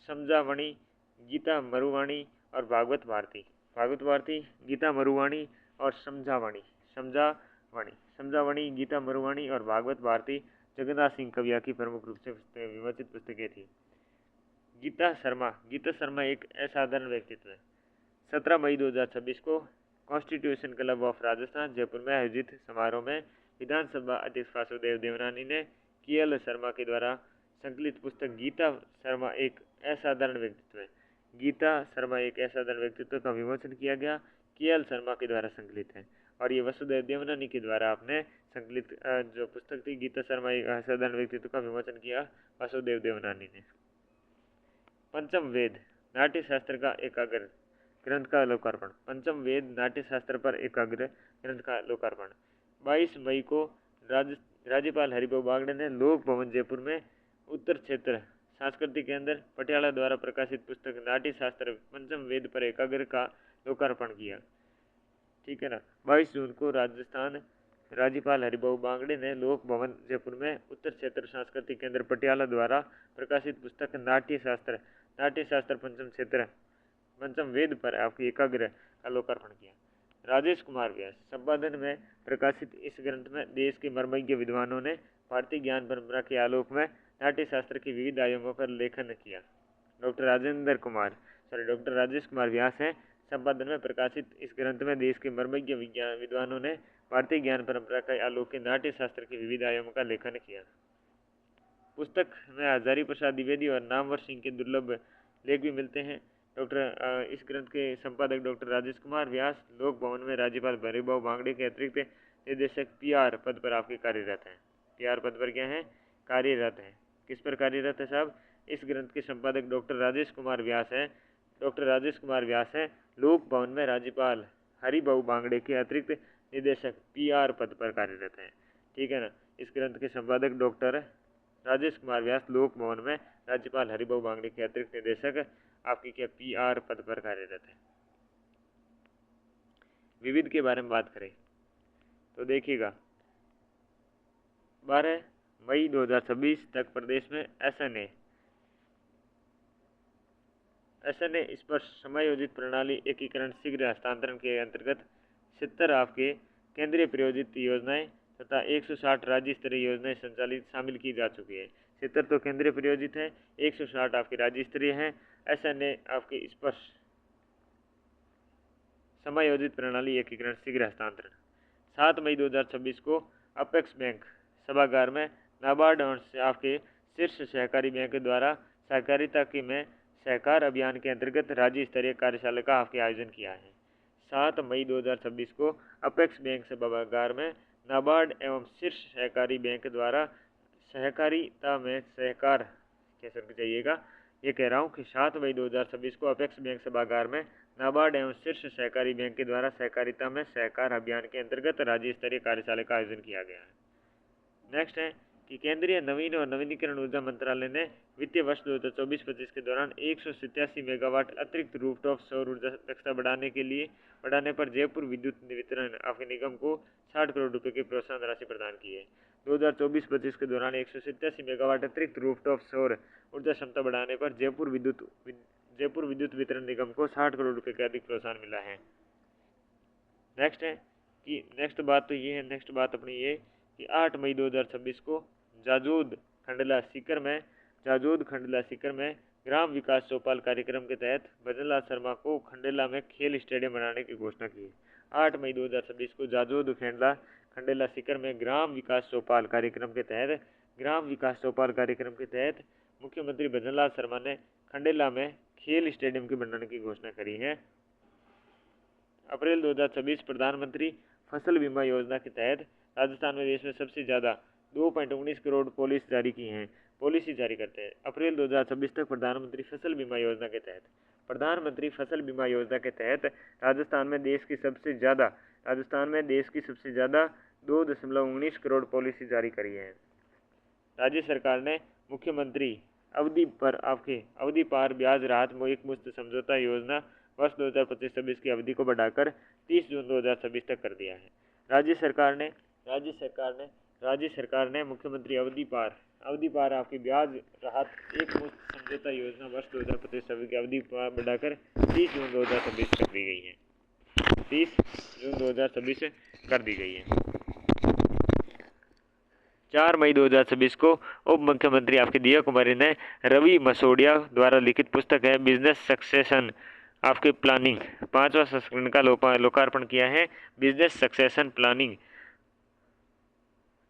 समझावाणी, गीता मरुवाणी और भागवत भारती। भागवत भारती, गीता मरुवाणी और समझावाणी, गीता मरुवाणी और भागवत भारती जगन्नाथ सिंह कविया की प्रमुख रूप से विमोचित पुस्तकें थी। गीता शर्मा एक असाधारण व्यक्तित्व है। 17 मई 2026 को constitution club of Rajasthan Jaipur में आयोजित समारोह में विधानसभा अध्यक्ष वासुदेव देवनानी ने KL शर्मा के द्वारा संकलित पुस्तक गीता शर्मा एक असाधारण व्यक्तित्व है। गीता शर्मा एक असाधारण व्यक्तित्व का विमोचन किया गया। KL शर्मा के द्वारा संकलित है और ये वसुदेव देवनानी के द्वारा आपने संकलित जो पुस्तक थी गीता शर्मा एक असाधारण व्यक्तित्व का विमोचन किया वसुदेव देवनानी ने। पंचम वेद नाट्य शास्त्र का एकाग्र ग्रंथ का लोकार्पण। पंचम वेद नाट्य शास्त्र पर एकाग्र ग्रंथ का लोकार्पण 22 मई को राज्यपाल हरिभाऊ बागड़े ने लोक भवन जयपुर में उत्तर क्षेत्र सांस्कृतिक केंद्र पटियाला द्वारा प्रकाशित पुस्तक नाट्य शास्त्र पंचम वेद पर एकाग्र का लोकार्पण किया। ठीक है ना। 22 जून को राजस्थान राज्यपाल हरिभाऊ बागड़े ने लोक भवन जयपुर में उत्तर क्षेत्र सांस्कृतिक केंद्र पटियाला द्वारा प्रकाशित पुस्तक नाट्य शास्त्र पंचम वेद पर आपकी एकाग्र का लोकार्पण किया। राजेश कुमार व्यास संपादन में प्रकाशित इस ग्रंथ में देश के मर्मज्ञ विद्वानों ने भारतीय ज्ञान परंपरा के आलोक में नाट्य शास्त्र के विविध आयामों पर लेखन किया। डॉक्टर राजेश कुमार व्यास हैं। संपादन में प्रकाशित इस ग्रंथ में देश के मर्मज्ञ विद्वानों ने भारतीय ज्ञान परंपरा के आलोक के नाट्य शास्त्र के विविध आयामों का लेखन किया। पुस्तक में हजारी प्रसाद द्विवेदी और नामवर सिंह के दुर्लभ लेख भी मिलते हैं। इस ग्रंथ के संपादक डॉक्टर राजेश कुमार व्यास लोक भवन में राज्यपाल हरिभाऊ बागड़े के अतिरिक्त निदेशक PR पद पर आपके कार्यरत हैं। PR पद पर क्या है? कार्यरत हैं। किस पर कार्यरत है साहब? इस ग्रंथ के संपादक डॉक्टर राजेश कुमार व्यास हैं। लोक भवन में राज्यपाल हरिभाऊ बागड़े के अतिरिक्त निदेशक PR पद पर कार्यरत हैं। ठीक है ना। इस ग्रंथ के संपादक डॉक्टर राजेश कुमार व्यास लोक भवन में राज्यपाल हरिभाऊ बागड़े के अतिरिक्त निदेशक आपकी क्या PR पद पर कार्यरत है। विविध के बारे में बात करें तो देखिएगा 12 मई 2026 तक प्रदेश में SNA स्पर्श समायोजित प्रणाली एकीकरण शीघ्र हस्तांतरण के अंतर्गत 70 आपके केंद्रीय प्रायोजित योजनाएं तथा 160 राज्य स्तरीय योजनाएं संचालित शामिल की जा चुकी है। 70 तो केंद्रीय प्रायोजित है, 160 आपके राज्य स्तरीय हैं। SNA आपके स्पर्श समायोजित प्रणाली एकीकरण शीघ्र हस्तांतरण 7 मई 2026 को अपेक्स बैंक सभागार में नाबार्ड और आपके शीर्ष सहकारी बैंक द्वारा सहकारिता के में सहकार अभियान के अंतर्गत राज्य स्तरीय कार्यशाला का आपके आयोजन किया है। 7 मई 2026 को अपेक्स बैंक सभागार में नाबार्ड एवं शीर्ष सहकारी बैंक द्वारा सहकारिता में सहकार कैसे चाहिएगा ये कह रहा हूँ कि 7 मई 2026 को अपेक्स बैंक सभागार में नाबार्ड एवं शीर्ष सहकारी बैंक के द्वारा सहकारिता में सहकार अभियान के अंतर्गत राज्य स्तरीय कार्यशाला का आयोजन किया गया है। नेक्स्ट है कि केंद्रीय नवीन और नवीनीकरण ऊर्जा मंत्रालय ने वित्तीय वर्ष 2024-25 के दौरान 187 मेगावाट अतिरिक्त रूफटॉप सौर ऊर्जा दक्षता बढ़ाने पर जयपुर विद्युत वितरण आपके निगम को 60 करोड़ रुपए की प्रोत्साहन राशि प्रदान की है। 2024-25 के दौरान 187 मेगावाट अतिरिक्त रूफटॉप सौर ऊर्जा क्षमता बढ़ाने पर जयपुर विद्युत वितरण निगम को 60 करोड़ रुपए का अधिक प्रोत्साहन मिला है। नेक्स्ट बात अपनी ये कि 8 मई 2026 को जाजोद खंडला सीकर में ग्राम विकास चौपाल कार्यक्रम के तहत भजनलाल शर्मा को खंडेला में खेल स्टेडियम बनाने की घोषणा की। 8 मई 2026 को जाजोद खंडेला सीकर में ग्राम विकास चौपाल कार्यक्रम के तहत मुख्यमंत्री भजनलाल शर्मा ने खंडेला में खेल स्टेडियम की बनाने की घोषणा करी है। अप्रैल 2026 प्रधानमंत्री फसल बीमा योजना के तहत राजस्थान में देश में सबसे ज़्यादा 2.19 करोड़ पॉलिसी जारी करते हैं। अप्रैल 2026 तक प्रधानमंत्री फसल बीमा योजना के तहत राजस्थान में देश की सबसे ज़्यादा 2.19 करोड़ पॉलिसी जारी करी है। राज्य सरकार ने मुख्यमंत्री अवधि पार ब्याज राहत एक मुश्त समझौता योजना वर्ष 2025-26 की अवधि को बढ़ाकर 30 जून 2026 तक कर दिया है। राज्य सरकार ने मुख्यमंत्री अवधि पार आपकी ब्याज राहत एक मुश्त समझौता योजना वर्ष 2025-26 की अवधि बढ़ाकर 30 जून 2026 कर दी गई है। 30 जून 2026 कर दी गई है। 4 मई 2026 को उप मुख्यमंत्री आपकी दिया कुमारी ने रवि मसोडिया द्वारा लिखित पुस्तक है बिजनेस सक्सेशन आपके प्लानिंग 5वां संस्करण का लोकार्पण किया है। बिजनेस सक्सेशन प्लानिंग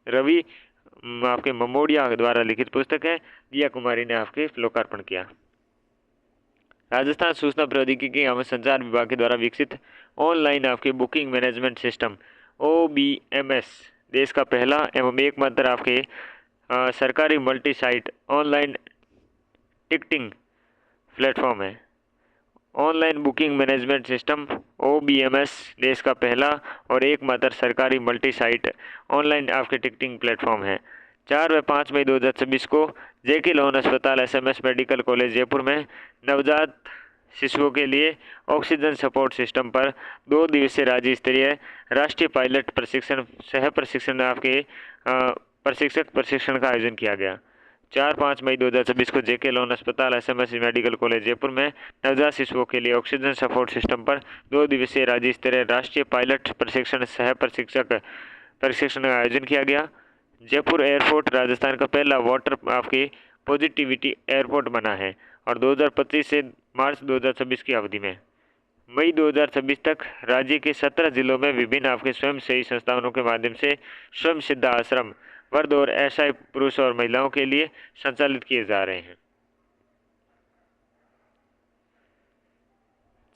रवि आपके ममोडिया द्वारा लिखित पुस्तक है, दिया कुमारी ने आपके लोकार्पण किया। राजस्थान सूचना प्रौद्योगिकी एवं संचार विभाग के द्वारा विकसित ऑनलाइन आपके बुकिंग मैनेजमेंट सिस्टम OBMS देश का पहला एवं एकमात्र आपके सरकारी multi site online ticketing platform है। Online booking management system OBMS देश का पहला और एकमात्र सरकारी मल्टी साइट ऑनलाइन आपके टिकटिंग प्लेटफॉर्म है। 4 व 5 मई 2026 को JK लोन अस्पताल SMS मेडिकल कॉलेज जयपुर में नवजात शिशुओं के लिए ऑक्सीजन सपोर्ट सिस्टम पर 2 दिवसीय राज्य स्तरीय राष्ट्रीय पायलट सह प्रशिक्षण आपके प्रशिक्षक प्रशिक्षण का आयोजन किया गया। 4-5 मई 2026 को JK लोन अस्पताल SMS मेडिकल कॉलेज जयपुर में नवजात शिशुओं के लिए ऑक्सीजन सपोर्ट सिस्टम पर 2 दिवसीय राज्य स्तरीय राष्ट्रीय पायलट प्रशिक्षण सह प्रशिक्षक प्रशिक्षण का आयोजन किया गया। जयपुर एयरपोर्ट राजस्थान का पहला वाटर आपकी पॉजिटिविटी एयरपोर्ट बना है और 2025 से मार्च 2026 की अवधि में मई 2026 तक राज्य के 17 जिलों में विभिन्न आपके स्वयंसेवी संस्थानों के माध्यम से स्वयं सिद्ध आश्रम वर्ग और SI पुरुष और महिलाओं के लिए संचालित किए जा रहे हैं।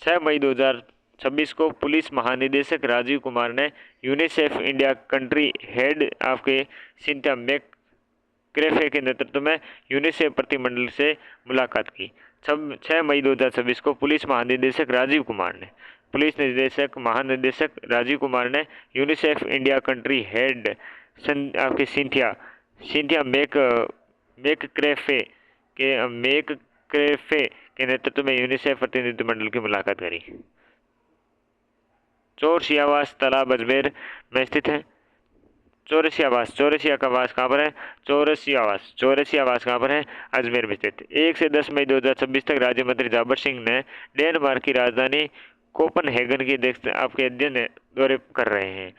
6 मई 2026 को पुलिस महानिदेशक राजीव कुमार ने यूनिसेफ इंडिया कंट्री हेड आपके सिंथिया मैकक्रेफे के नेतृत्व में यूनिसेफ प्रतिनिधिमंडल से मुलाकात की। 6 मई 2026 को पुलिस महानिदेशक राजीव कुमार ने यूनिसेफ इंडिया कंट्री हेड आपके सिंथिया मैकक्रेफे के नेतृत्व में यूनिसेफ प्रतिनिधिमंडल की मुलाकात करी। चौरसियावास तालाब अजमेर में स्थित है। चौरसिया का वास कहाँ पर है? चौरसियावास कहाँ पर है? अजमेर में स्थित। 1 से 10 मई 2026 तक राज्य मंत्री जाबर सिंह ने डेनमार्क की राजधानी कोपनहेगन की आपके अध्ययन दौरे कर रहे हैं।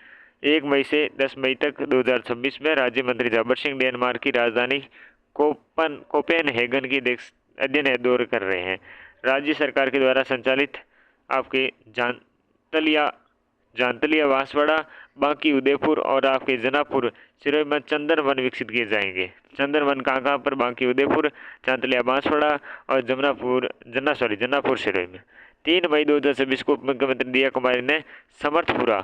1 मई से 10 मई तक 2026 में राज्य मंत्री जाबर सिंह डेनमार्क की राजधानी कोपेनहेगन की अध्ययन दौरे कर रहे हैं। राज्य सरकार के द्वारा संचालित आपके जानतलिया बांसवाड़ा बांकी उदयपुर और आपके जनापुर सिरोही में चंदन वन विकसित किए जाएंगे। चंदन वन कहाँ पर? बांकी उदयपुर, जानतलिया बांसवाड़ा और जनापुर सिरोही में। 3 मई 2026 को मुख्यमंत्री दिया कुमारी ने समर्थपुरा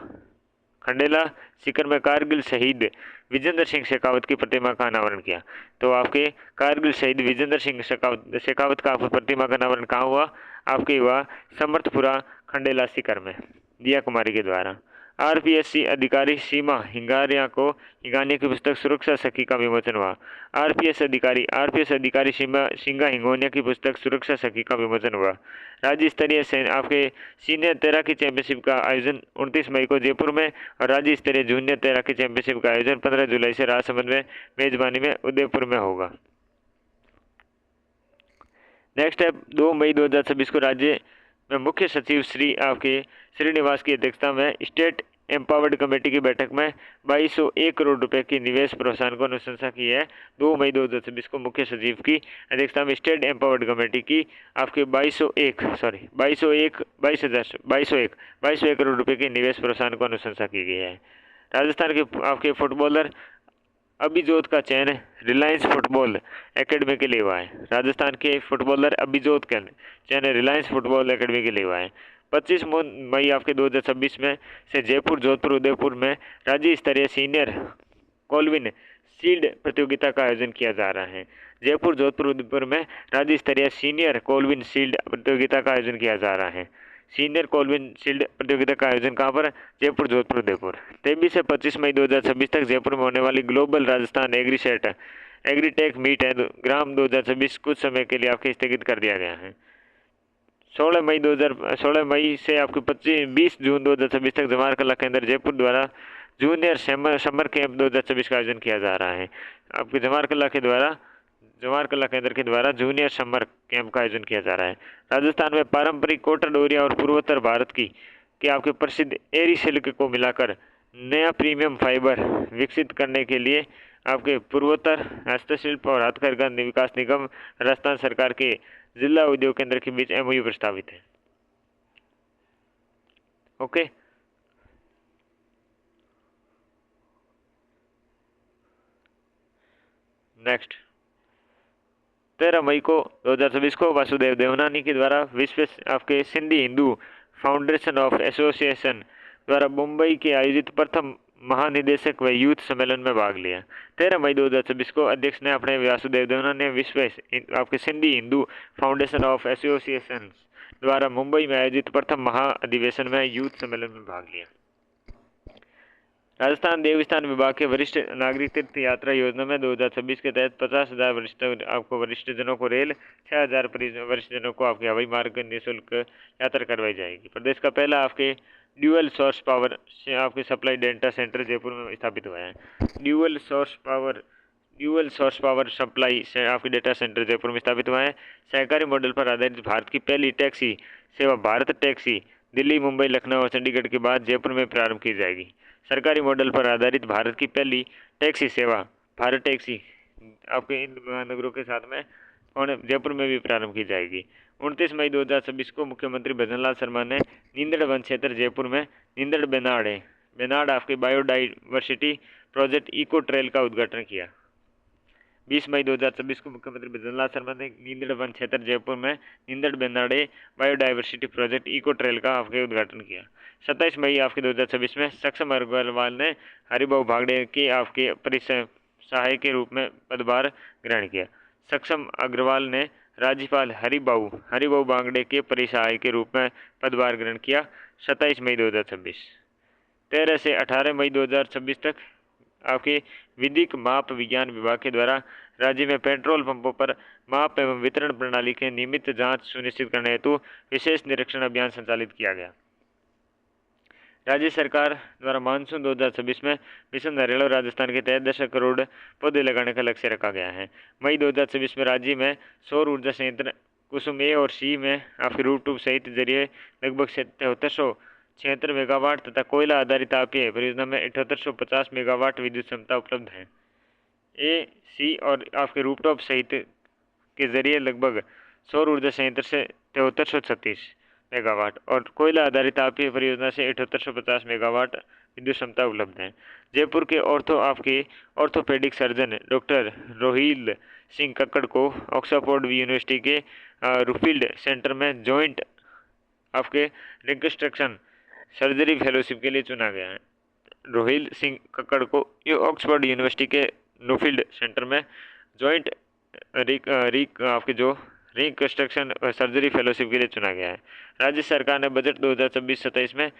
खंडेला सीकर में कारगिल शहीद विजेंद्र सिंह शेखावत की प्रतिमा का अनावरण किया। तो आपके कारगिल शहीद विजेंद्र सिंह शेखावत का प्रतिमा का अनावरण कहाँ हुआ? आपके हुआ समर्थपुरा खंडेला सीकर में, दिया कुमारी के द्वारा। RPSC अधिकारी सीमा हिंगानिया की पुस्तक सुरक्षा सखी का विमोचन हुआ। RPS अधिकारी सीमा हिंगोनिया की पुस्तक सुरक्षा सखी का विमोचन हुआ। राज्य स्तरीय आपके सीनियर तैराकी चैंपियनशिप का आयोजन 29 मई को जयपुर में और राज्य स्तरीय जूनियर तैराकी चैंपियनशिप का आयोजन 15 जुलाई से राजसमंद में मेजबानी में उदयपुर में होगा। नेक्स्ट है 2 मई 2026 को राज्य में मुख्य सचिव श्रीनिवास की अध्यक्षता में स्टेट एम्पावर्ड कमेटी की बैठक में 2201 करोड़ रुपए की निवेश प्रोत्साहन को अनुशंसा की है। 2 मई 2026 को मुख्य सचिव की अध्यक्षता में स्टेट एम्पावर्ड कमेटी की आपके 2201 करोड़ रुपए की निवेश प्रोत्साहन को अनुशंसा की गई है। राजस्थान के आपके फुटबॉलर अभिजोत का चयन रिलायंस फुटबॉल एकेडमी के लिए हुआ है। राजस्थान के फुटबॉलर अभिजोत का चयन रिलायंस फुटबॉल एकेडमी के लिए हुआ है। 25 मई आपके 2026 में से जयपुर, जोधपुर, उदयपुर में राज्य स्तरीय सीनियर कोलविन शील्ड प्रतियोगिता का आयोजन किया जा रहा है। जयपुर, जोधपुर, उदयपुर में राज्य स्तरीय सीनियर कोलविन शील्ड प्रतियोगिता का आयोजन किया जा रहा है। सीनियर कोलविन शील्ड प्रतियोगिता का आयोजन कहाँ पर? जयपुर, जोधपुर, उदयपुर। 23 से 25 मई 2026 तक जयपुर में होने वाली ग्लोबल राजस्थान एग्रीसेट एग्रीटेक मीट एंड ग्राम 2026 कुछ समय के लिए आपके स्थगित कर दिया गया है। 16 मई से आपके 20 जून 2026 तक जवाहर कला केंद्र जयपुर द्वारा जूनियर समर कैंप 2026 का आयोजन किया जा रहा है। आपके जवाहर कला केंद्र के द्वारा जूनियर समर कैंप का आयोजन किया जा रहा है। राजस्थान में पारंपरिक कोटा डोरिया और पूर्वोत्तर भारत की आपके प्रसिद्ध एरी सिल्क को मिलाकर नया प्रीमियम फाइबर विकसित करने के लिए आपके पूर्वोत्तर हस्तशिल्प और हथकरघा विकास निगम राजस्थान सरकार के जिला उद्योग केंद्र के बीच एमओयू प्रस्तावित है। ओके, नेक्स्ट 13 मई को 2026 को वासुदेव देवनानी के द्वारा विश्व आपके Sindhi Hindu foundation of association द्वारा मुंबई के आयोजित प्रथम महानिदेशक व यूथ सम्मेलन में भाग लिया। 13 मई 2026 को अध्यक्ष ने अपने वासुदेव देवनानी ने विश्व आपके Sindhi Hindu foundation of association द्वारा मुंबई में आयोजित प्रथम महाअधिवेशन में यूथ सम्मेलन में भाग लिया। राजस्थान देवस्थान विभाग के वरिष्ठ नागरिक तीर्थ यात्रा योजना में 2026 के तहत 50,000 वरिष्ठ जनों को रेल, 6,000 वरिष्ठ जनों को आपके हवाई मार्ग निःशुल्क यात्रा करवाई जाएगी। प्रदेश का पहला आपके ड्यूअल सोर्स पावर से आपके सप्लाई डेटा सेंटर जयपुर में स्थापित हुआ है। ड्यूअल सोर्स पावर सप्लाई से आपके डेटा सेंटर जयपुर में स्थापित हुआ है। सहकारी मॉडल पर आधारित भारत की पहली टैक्सी सेवा भारत टैक्सी दिल्ली, मुंबई, लखनऊ और चंडीगढ़ के बाद जयपुर में प्रारंभ की जाएगी। सरकारी मॉडल पर आधारित भारत की पहली टैक्सी सेवा भारत टैक्सी आपके इन महानगरों के साथ में जयपुर में भी प्रारंभ की जाएगी। 29 मई 2026 को मुख्यमंत्री भजनलाल शर्मा ने नींदड़ वन क्षेत्र जयपुर में नींदड़ बेनाड आपके बायोडाइवर्सिटी प्रोजेक्ट इको ट्रेल का उद्घाटन किया। 20 मई 2026 को मुख्यमंत्री भजनलाल शर्मा ने नींदड़ वन क्षेत्र जयपुर में Nindar Benade biodiversity project eco trail का आपके उद्घाटन किया। 27 मई आपके 2026 में सक्षम अग्रवाल ने हरिभाऊ भागड़े के आपके परिसहाय के रूप में पदभार ग्रहण किया। सक्षम अग्रवाल ने राज्यपाल हरिभाऊ भागड़े के परिसहाय के रूप में पदभार ग्रहण किया। 27 मई 2026। 13 से 18 मई 2026 तक आपके विधिक माप विज्ञान विभाग के द्वारा राज्य में पेट्रोल पंपों पर माप एवं वितरण प्रणाली के नियमित जांच सुनिश्चित करने हेतु विशेष निरीक्षण अभियान संचालित किया गया। राज्य सरकार द्वारा मानसून 2026 में मिशन नरेला राजस्थान के तहत 10 करोड़ पौधे लगाने का लक्ष्य रखा गया है। मई 2026 में राज्य में सौर ऊर्जा संयंत्र कुसुम ए और सी में आपके रूपटॉप सहित जरिए लगभग 7376 मेगावाट तथा कोयला आधारित तापीय परियोजना में 7850 मेगावाट विद्युत क्षमता उपलब्ध है। ए, सी और आपके रूपटॉप सहित के जरिए लगभग सौर ऊर्जा संयंत्र से 7336 मेगावाट और कोयला आधारित तापीय परियोजना से 7850 मेगावाट विद्युत क्षमता उपलब्ध है। जयपुर के orthopaedic surgeon doctor Rohail Singh Kakkar को ऑक्सफोर्ड यूनिवर्सिटी के रूफील्ड सेंटर में जॉइंट आपके रिकंस्ट्रक्शन सर्जरी फेलोशिप के लिए चुना गया है। रोहिल सिंह कक्कड़ को ऑक्सफोर्ड यूनिवर्सिटी के रूफील्ड सेंटर में जॉइंट रिकंस्ट्रक्शन सर्जरी फेलोशिप के लिए चुना गया है। राज्य सरकार ने बजट 2026-27 में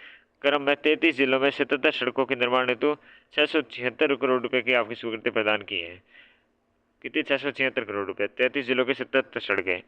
क्रम में 33 जिलों में 77 सड़कों के निर्माण हेतु 676 करोड़ रुपए की आपकी स्वीकृति प्रदान की है। कितनी? 676 करोड़ रुपए, 33 जिलों की 77 सड़कें।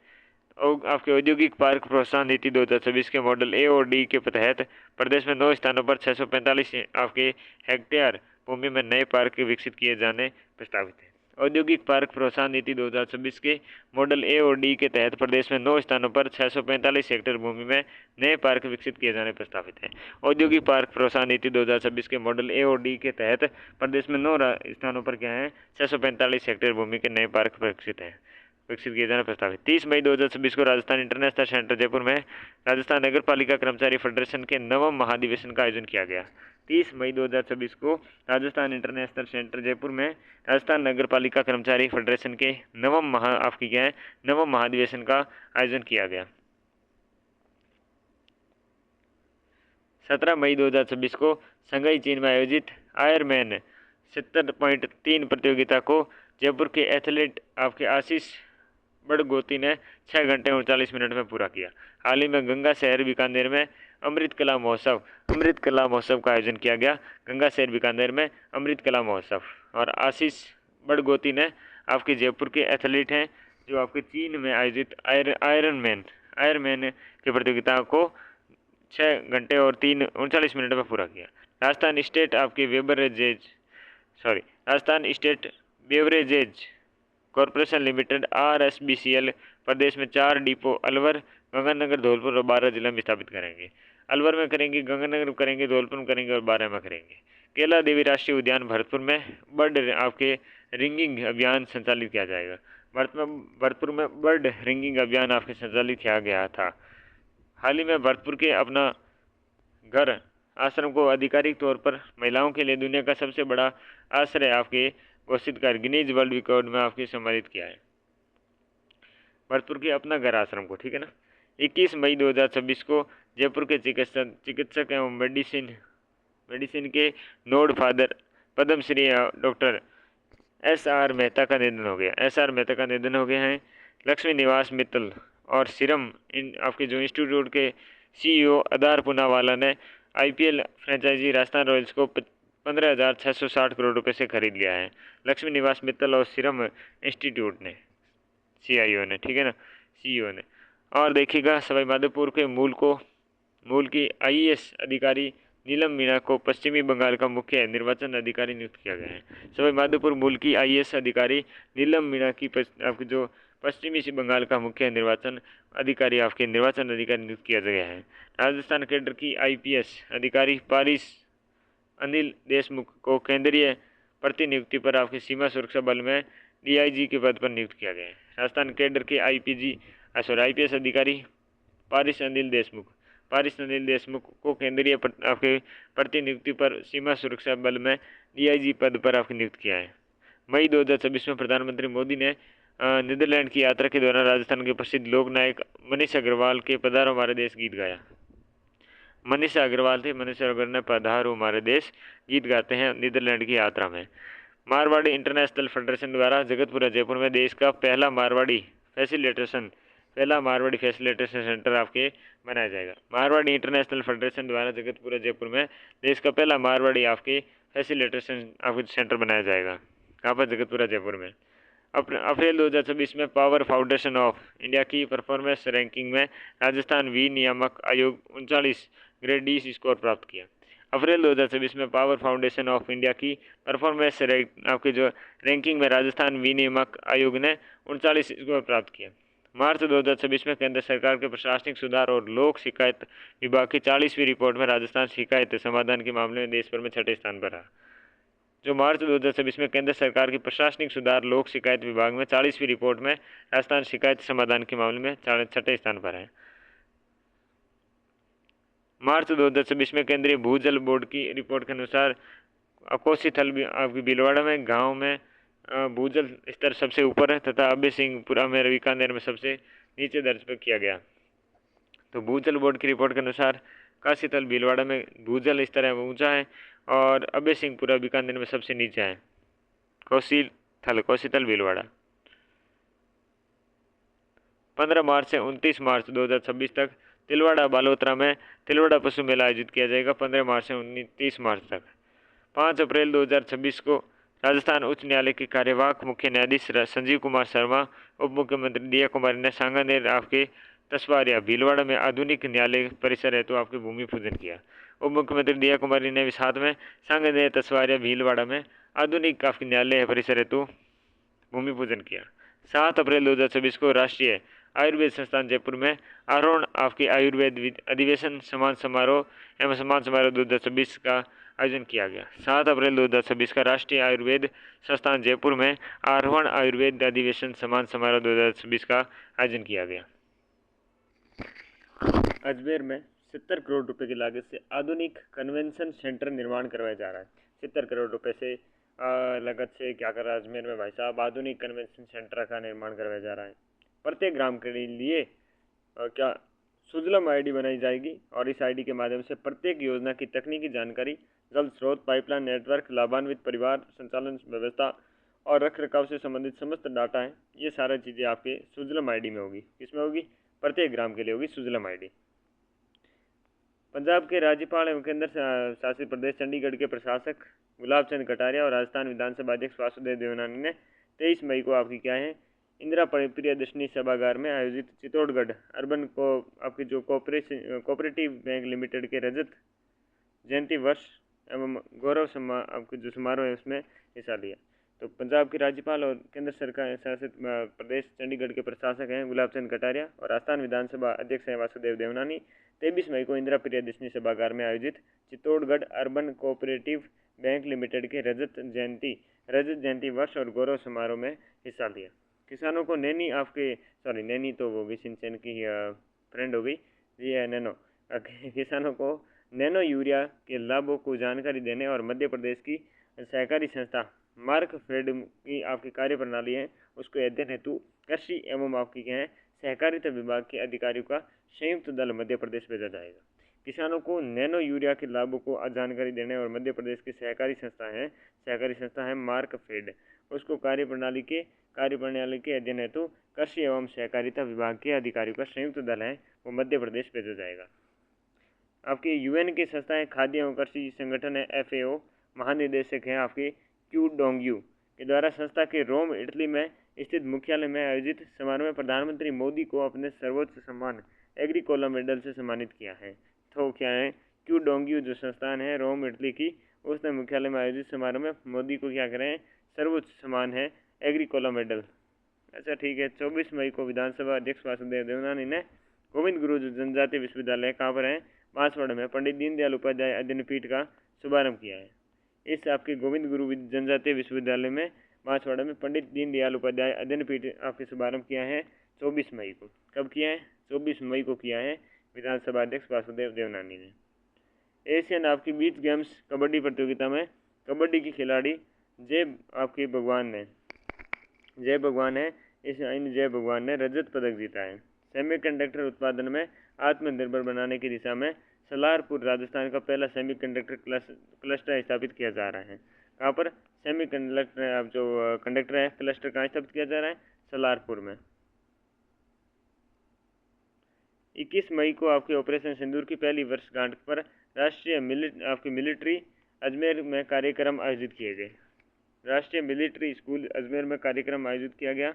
और आपके औद्योगिक पार्क प्रोत्साहन नीति 2026 के मॉडल ए और डी के तहत प्रदेश में 9 स्थानों पर 645 आपके हेक्टेयर भूमि में नए पार्क विकसित किए जाने प्रस्तावित है। औद्योगिक पार्क प्रोत्साहन नीति 2026 के मॉडल ए और डी के तहत प्रदेश में 9 स्थानों पर 645 हेक्टेयर भूमि में नए पार्क विकसित किए जाने प्रस्तावित है। औद्योगिक पार्क प्रोत्साहन नीति 2026 के मॉडल ए और डी के तहत प्रदेश में 9 स्थानों पर क्या है 645 हेक्टेयर भूमि के नए पार्क विकसित किए जाना प्रस्तावित। 30 मई 2026 को राजस्थान इंटरनेशनल सेंटर जयपुर में राजस्थान नगर पालिका कर्मचारी फेडरेशन के 9वें महाधिवेशन का आयोजन किया गया। 30 मई 2026 को राजस्थान इंटरनेशनल सेंटर जयपुर में राजस्थान नगर पालिका कर्मचारी फेडरेशन के 9वें महाधिवेशन का आयोजन किया गया। 17 मई 2026 को शंघाई चीन में आयोजित आयरमैन 70.3 प्रतियोगिता को जयपुर के एथलीट आपके आशीष बड़गोती ने 6 घंटे 39 मिनट में पूरा किया। हाल ही में गंगा शहर बीकानेर में अमृत कला महोत्सव का आयोजन किया गया। गंगा शहर बीकानेर में अमृत कला महोत्सव। और आशीष बड़गोती ने आपके जयपुर के एथलीट हैं जो आपके चीन में आयोजित आयरन मैन की प्रतियोगिता को 6 घंटे और 39 मिनट में पूरा किया। Rajasthan state beverages corporation limited RSBCL प्रदेश में 4 डिपो अलवर, गंगानगर, धौलपुर और बारां जिला में स्थापित करेंगे। अलवर में करेंगे, गंगानगर में करेंगे, धौलपुर में करेंगे और बारां में करेंगे। केला देवी राष्ट्रीय उद्यान भरतपुर में बर्ड आपके रिंगिंग अभियान संचालित किया जाएगा। भरतपुर में बर्ड रिंगिंग अभियान आपके संचालित किया गया था। हाल ही में भरतपुर के अपना घर आश्रम को आधिकारिक तौर पर महिलाओं के लिए दुनिया का सबसे बड़ा आश्रय आपके घोषित कर गिनीज वर्ल्ड रिकॉर्ड में आपके सम्मानित किया है। भरतपुर के अपना घर आश्रम को, ठीक है ना। 21 मई 2026 को जयपुर के चिकित्सक एवं मेडिसिन के नोड father Padmashri doctor SR Mehta का निधन हो गया है। लक्ष्मी निवास मित्तल और सीरम आपके जो इंस्टीट्यूट के CEO अदार पूनावाला ने IPL फ्रेंचाइजी राजस्थान रॉयल्स को 15,660 करोड़ रुपए से खरीद लिया है। लक्ष्मी निवास मित्तल और सीरम इंस्टीट्यूट ने, CIO ने, ठीक है ना, CEO ने। और देखिएगा सवाई माधोपुर के मूल की IAS अधिकारी नीलम मीणा को पश्चिमी बंगाल का मुख्य निर्वाचन अधिकारी नियुक्त किया गया है। सवाई माधोपुर मूल की IAS अधिकारी नीलम मीणा की आपके जो पश्चिमी बंगाल का मुख्य निर्वाचन अधिकारी नियुक्त किया गया है। राजस्थान केडर की IPS अधिकारी पारिस अनिल देशमुख को केंद्रीय प्रतिनियुक्ति पर आपकी सीमा सुरक्षा बल में DIG के पद पर नियुक्त किया गया है। राजस्थान केडर के IPS अधिकारी पारिस अनिल देशमुख को केंद्रीय आपके प्रतिनियुक्ति पर सीमा सुरक्षा बल में DIG पद पर आपकी नियुक्त किया है। मई 2026 में प्रधानमंत्री मोदी ने नीदरलैंड की यात्रा के दौरान राजस्थान के प्रसिद्ध लोक नायक मनीष अग्रवाल के पधारो हमारे देश गीत गाया। मनीषा अग्रवाल ने पधारो हमारे देश गीत गाते हैं नीदरलैंड की यात्रा में। मारवाड़ी इंटरनेशनल फेडरेशन द्वारा जगतपुरा जयपुर में देश का पहला मारवाड़ी फैसिलिटेशन सेंटर आपके बनाया जाएगा। मारवाड़ी इंटरनेशनल फेडरेशन द्वारा जगतपुरा जयपुर में देश का पहला मारवाड़ी आपके फैसिलिटेशन आपके सेंटर बनाया जाएगा। कहाँ पर? जगतपुरा जयपुर में। अप्रैल 2026 में पावर फाउंडेशन ऑफ इंडिया की परफॉर्मेंस रैंकिंग में राजस्थान विनियामक आयोग 39 ग्रेड D स्कोर प्राप्त किया। अप्रैल 2026 में पावर फाउंडेशन ऑफ इंडिया की परफॉर्मेंस आपके जो रैंकिंग में राजस्थान विनियामक आयोग ने 39 स्कोर प्राप्त किया। मार्च 2026 में केंद्र सरकार के प्रशासनिक सुधार और लोक शिकायत विभाग की 40वीं रिपोर्ट में राजस्थान शिकायत समाधान के मामले में देश भर में 6ठे स्थान पर रहा। जो मार्च 2026 में केंद्र सरकार की प्रशासनिक सुधार लोक शिकायत विभाग में 40वीं रिपोर्ट में राजस्थान शिकायत समाधान के मामले में 6ठे स्थान पर है। मार्च 2026 में केंद्रीय भूजल बोर्ड की रिपोर्ट के अनुसार कोसी थल आपकी भीलवाड़ा में गांव में भूजल स्तर सबसे ऊपर है तथा अभय सिंहपुरा में बीकानेर में सबसे नीचे दर्ज पर किया गया। तो भूजल बोर्ड की रिपोर्ट के अनुसार काशीथल भीलवाड़ा में भूजल स्तर है वो ऊंचा है और अभय सिंहपुरा बीकानेर में सबसे नीचे है। कोसीथल भीलवाड़ा 15 मार्च से 29 मार्च 2026 तक तिलवाड़ा बालोतरा में तिलवाड़ा पशु मेला आयोजित किया जाएगा 15 मार्च से 29 मार्च तक। 5 अप्रैल 2026 को राजस्थान उच्च न्यायालय के कार्यवाहक मुख्य न्यायाधीश संजीव कुमार शर्मा, उप मुख्यमंत्री दिया कुमारी ने सांगानेर आपके तसवारिया भीलवाड़ा में आधुनिक न्यायालय परिसर हेतु आपके भूमि पूजन किया। उप मुख्यमंत्री दिया कुमारी ने साथ में सांगानेर तसवारिया भीलवाड़ा में आधुनिक आपके न्यायालय परिसर हेतु भूमि पूजन किया। 7 अप्रैल 2026 को राष्ट्रीय आयुर्वेद संस्थान जयपुर में आरोहण आपके आयुर्वेद अधिवेशन सम्मान समारोह 2026 का आयोजन किया गया। 7 अप्रैल 2026 का राष्ट्रीय आयुर्वेद संस्थान जयपुर में आरोहण आयुर्वेद अधिवेशन सम्मान समारोह 2026 का आयोजन किया गया। अजमेर में 70 करोड़ रुपए की लागत से आधुनिक कन्वेंशन सेंटर निर्माण करवाया जा रहा है। 70 करोड़ रुपए से लागत से क्या कर रहा है अजमेर में भाई साहब? आधुनिक कन्वेंशन सेंटर का निर्माण करवाया जा रहा है। प्रत्येक ग्राम के लिए क्या सुजलम ID बनाई जाएगी और इस ID के माध्यम से प्रत्येक योजना की तकनीकी जानकारी, जल स्रोत, पाइपलाइन नेटवर्क, लाभान्वित परिवार संचालन व्यवस्था और रख रखाव से संबंधित समस्त डाटा है, ये सारा चीज़ें आपके सुजलम आईडी में होगी। किसमें होगी? प्रत्येक ग्राम के लिए होगी सुजलम आईडी। पंजाब के राज्यपाल एवं केंद्र शासित प्रदेश चंडीगढ़ के प्रशासक गुलाब चंद कटारिया और राजस्थान विधानसभा अध्यक्ष वासुदेव देवनानी ने 23 मई को आपकी क्या है इंदिरा प्रियदर्शनी सभागार में आयोजित चित्तौड़गढ़ अर्बन को आपकी जो कोऑपरेटिव बैंक लिमिटेड के रजत जयंती वर्ष एवं गौरव आपके जो समारोह है उसमें हिस्सा लिया। तो पंजाब के राज्यपाल और केंद्र सरकार शासित प्रदेश चंडीगढ़ के प्रशासक हैं गुलाब चंद कटारिया और राजस्थान विधानसभा अध्यक्ष हैं वासुदेव देवनानी 23 मई को इंदिरा प्रियदर्शनी सभागार में आयोजित Chittorgarh urban cooperative bank limited के रजत जयंती वर्ष और गौरव समारोह में हिस्सा लिया। किसानों को नैनी तो वो भी सिंचन की फ्रेंड हो गई, ये है नैनो। किसानों को नैनो यूरिया के लाभों को जानकारी देने और मध्य प्रदेश की सहकारी संस्था मार्कफेड की आपकी कार्यप्रणाली है उसको अध्ययन हेतु कृषि एवं आपकी क्या है सहकारिता विभाग के अधिकारियों का संयुक्त दल मध्य प्रदेश भेजा जाएगा। किसानों को नैनो यूरिया के लाभों को जानकारी देने और मध्य प्रदेश की सहकारी संस्था है मार्कफेड उसको कार्यप्रणाली के अध्ययन हेतु कृषि एवं सहकारिता विभाग के अधिकारियों का संयुक्त दल है वो मध्य प्रदेश भेजा जाएगा। आपकी यूएन की संस्था है खाद्य एवं कृषि संगठन है FAO महानिदेशक है आपके क्यू डोंग्यू के द्वारा संस्था के रोम इटली में स्थित मुख्यालय में आयोजित समारोह में प्रधानमंत्री मोदी को अपने सर्वोच्च सम्मान एग्रीकोला मेडल से सम्मानित किया है। तो क्या है क्यू डोंग्यू जो संस्थान है रोम इटली की उसने मुख्यालय में आयोजित समारोह में मोदी को क्या करें सर्वोच्च सम्मान है एग्रीकोला मेडल। अच्छा ठीक है। 24 मई को विधानसभा अध्यक्ष वासुदेव देवनानी ने गोविंद गुरु जनजातीय विश्वविद्यालय कहाँ पर है बांसवाड़ा में पंडित दीनदयाल उपाध्याय अध्ययन पीठ का शुभारंभ किया है। इस आपके गोविंद गुरु जनजातीय विश्वविद्यालय में बांसवाड़ा में पंडित दीनदयाल उपाध्याय अध्ययन पीठ आपके शुभारंभ किया है 24 मई को। कब किया है? 24 मई को किया है विधानसभा अध्यक्ष वासुदेव देवनानी ने। एशियन आपकी बीच गेम्स कबड्डी प्रतियोगिता में कबड्डी की खिलाड़ी जय भगवान ने रजत पदक जीता है। सेमीकंडक्टर उत्पादन में आत्मनिर्भर बनाने की दिशा में सलारपुर राजस्थान का पहला सेमीकंडक्टर क्लस्टर स्थापित किया जा रहा है। कहाँ पर? सेमीकंडक्टर जो कंडक्टर है क्लस्टर कहाँ स्थापित किया जा रहा है? सलारपुर में। 21 मई को आपके ऑपरेशन सिंदूर की पहली वर्षगांठ पर राष्ट्रीय मिलिट्री अजमेर में कार्यक्रम आयोजित किए गए। राष्ट्रीय मिलिट्री स्कूल अजमेर में कार्यक्रम आयोजित किया गया।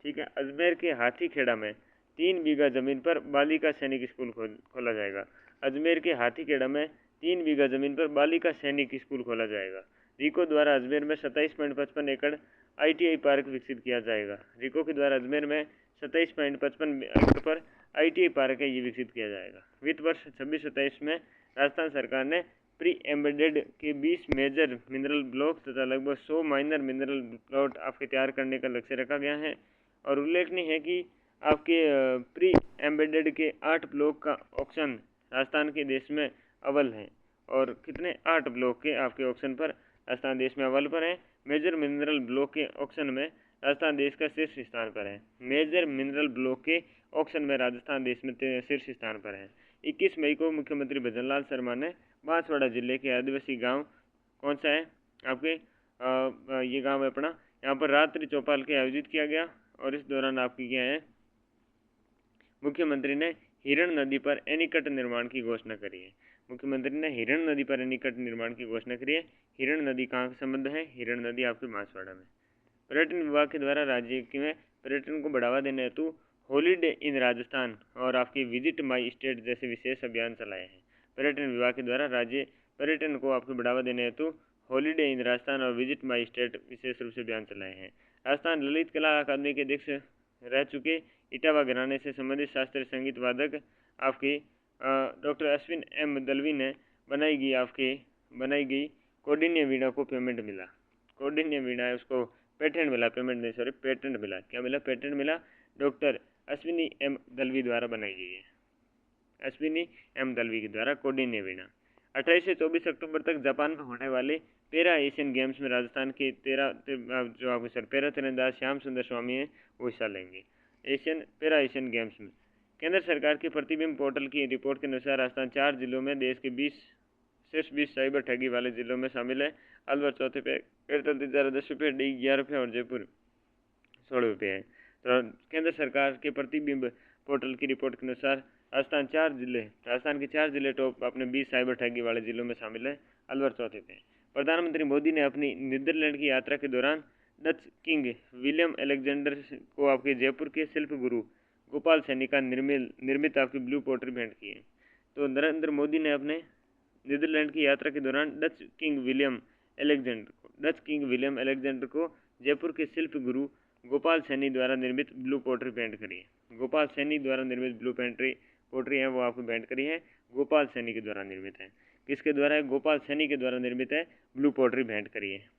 ठीक है। अजमेर के हाथीखेड़ा में 3 बीघा जमीन पर बालिका सैनिक स्कूल खोला जाएगा। अजमेर के हाथीखेड़ा में 3 बीघा जमीन पर बालिका सैनिक स्कूल खोला जाएगा। रिको द्वारा अजमेर में 27.55 एकड़ ITI पार्क विकसित किया जाएगा। रिको के द्वारा अजमेर में 27.55 एकड़ पर ITI पार्क है ये विकसित किया जाएगा। वित्त वर्ष 26-27 में राजस्थान सरकार ने प्री एम्बेडेड के 20 मेजर मिनरल ब्लॉक तथा लगभग 100 माइनर मिनरल प्लॉट आपके तैयार करने का लक्ष्य रखा गया है। और उल्लेखनीय है कि आपके प्री एम्बेडेड के 8 ब्लॉक का ऑक्शन राजस्थान के देश में अव्वल है। और कितने? 8 ब्लॉक के आपके ऑक्शन पर राजस्थान देश में अव्वल पर है। मेजर मिनरल ब्लॉक के ऑक्शन में राजस्थान देश का शीर्ष स्थान पर है। मेजर मिनरल ब्लॉक के ऑक्शन में राजस्थान देश में शीर्ष स्थान पर है। 21 मई को मुख्यमंत्री भजनलाल शर्मा ने बांसवाड़ा जिले के आदिवासी गांव कौन सा है आपके ये गांव है अपना, यहाँ पर रात्रि चौपाल के आयोजित किया गया। और इस दौरान आपकी क्या है मुख्यमंत्री ने हिरण नदी पर एनीकट निर्माण की घोषणा करी है। मुख्यमंत्री ने हिरण नदी पर एनीकट निर्माण की घोषणा करी है। हिरण नदी कहाँ संबंध है? हिरण नदी आपके बांसवाड़ा में। पर्यटन विभाग के द्वारा राज्य में पर्यटन को बढ़ावा देने हेतु हॉलीडे इन राजस्थान और आपकी विजिट माई स्टेट जैसे विशेष अभियान चलाए हैं। पर्यटन विभाग के द्वारा राज्य पर्यटन को आपको बढ़ावा देने हेतु हॉलीडे इन राजस्थान और विजिट माई स्टेट विशेष रूप से अभियान चलाए हैं। राजस्थान ललित कला अकादमी के अध्यक्ष रह चुके इटावा घराने से संबंधित शास्त्रीय संगीत वादक आपके डॉक्टर अश्विन M दलवी ने बनाई गई कौंडिन्य वीणा को पेमेंट मिला। कौंडिन्य वीणा है उसको पेटेंट मिला, पेटेंट मिला। क्या मिला? पेटेंट मिला। डॉक्टर अश्विनी M दलवी द्वारा बनाई गई है। अश्विनी M दलवी के द्वारा कौंडिन्य वीणा। 28 से 24 अक्टूबर तक जापान में होने वाले पैरा एशियन गेम्स में राजस्थान के पैरा तीरंदाज श्याम सुंदर स्वामी हैं वो हिस्सा लेंगे। पैरा एशियन गेम्स में केंद्र सरकार के प्रतिबिंब पोर्टल की रिपोर्ट के अनुसार राजस्थान 4 जिलों में देश के 20 साइबर ठगी वाले जिलों में शामिल है। अलवर चौथे पे, एयरटेल तिजारा 10 रुपये, डी 11 रुपये और जयपुर 16 रुपये है। तो केंद्र सरकार के प्रतिबिंब पोर्टल की रिपोर्ट के अनुसार राजस्थान के 4 जिले टॉप अपने 20 साइबर ठगी वाले जिलों में शामिल है। अलवर चौथे पे। प्रधानमंत्री मोदी ने अपनी नीदरलैंड की यात्रा के दौरान डच किंग विलियम अलेक्जेंडर को आपके जयपुर के शिल्प गुरु गोपाल सैनी का निर्मित आपकी ब्लू पोट्री भेंट की है। तो नरेंद्र मोदी ने अपने नीदरलैंड की यात्रा के दौरान डच किंग विलियम अलेक्जेंडर को जयपुर के शिल्प गुरु गोपाल सैनी द्वारा निर्मित ब्लू पोट्री भेंट करी है। गोपाल सैनी द्वारा निर्मित ब्लू पोट्री है वो आपको भेंट करी है, गोपाल सैनी के द्वारा निर्मित है। किसके द्वारा है? गोपाल सैनी के द्वारा निर्मित है, ब्लू पोट्री भेंट करी है।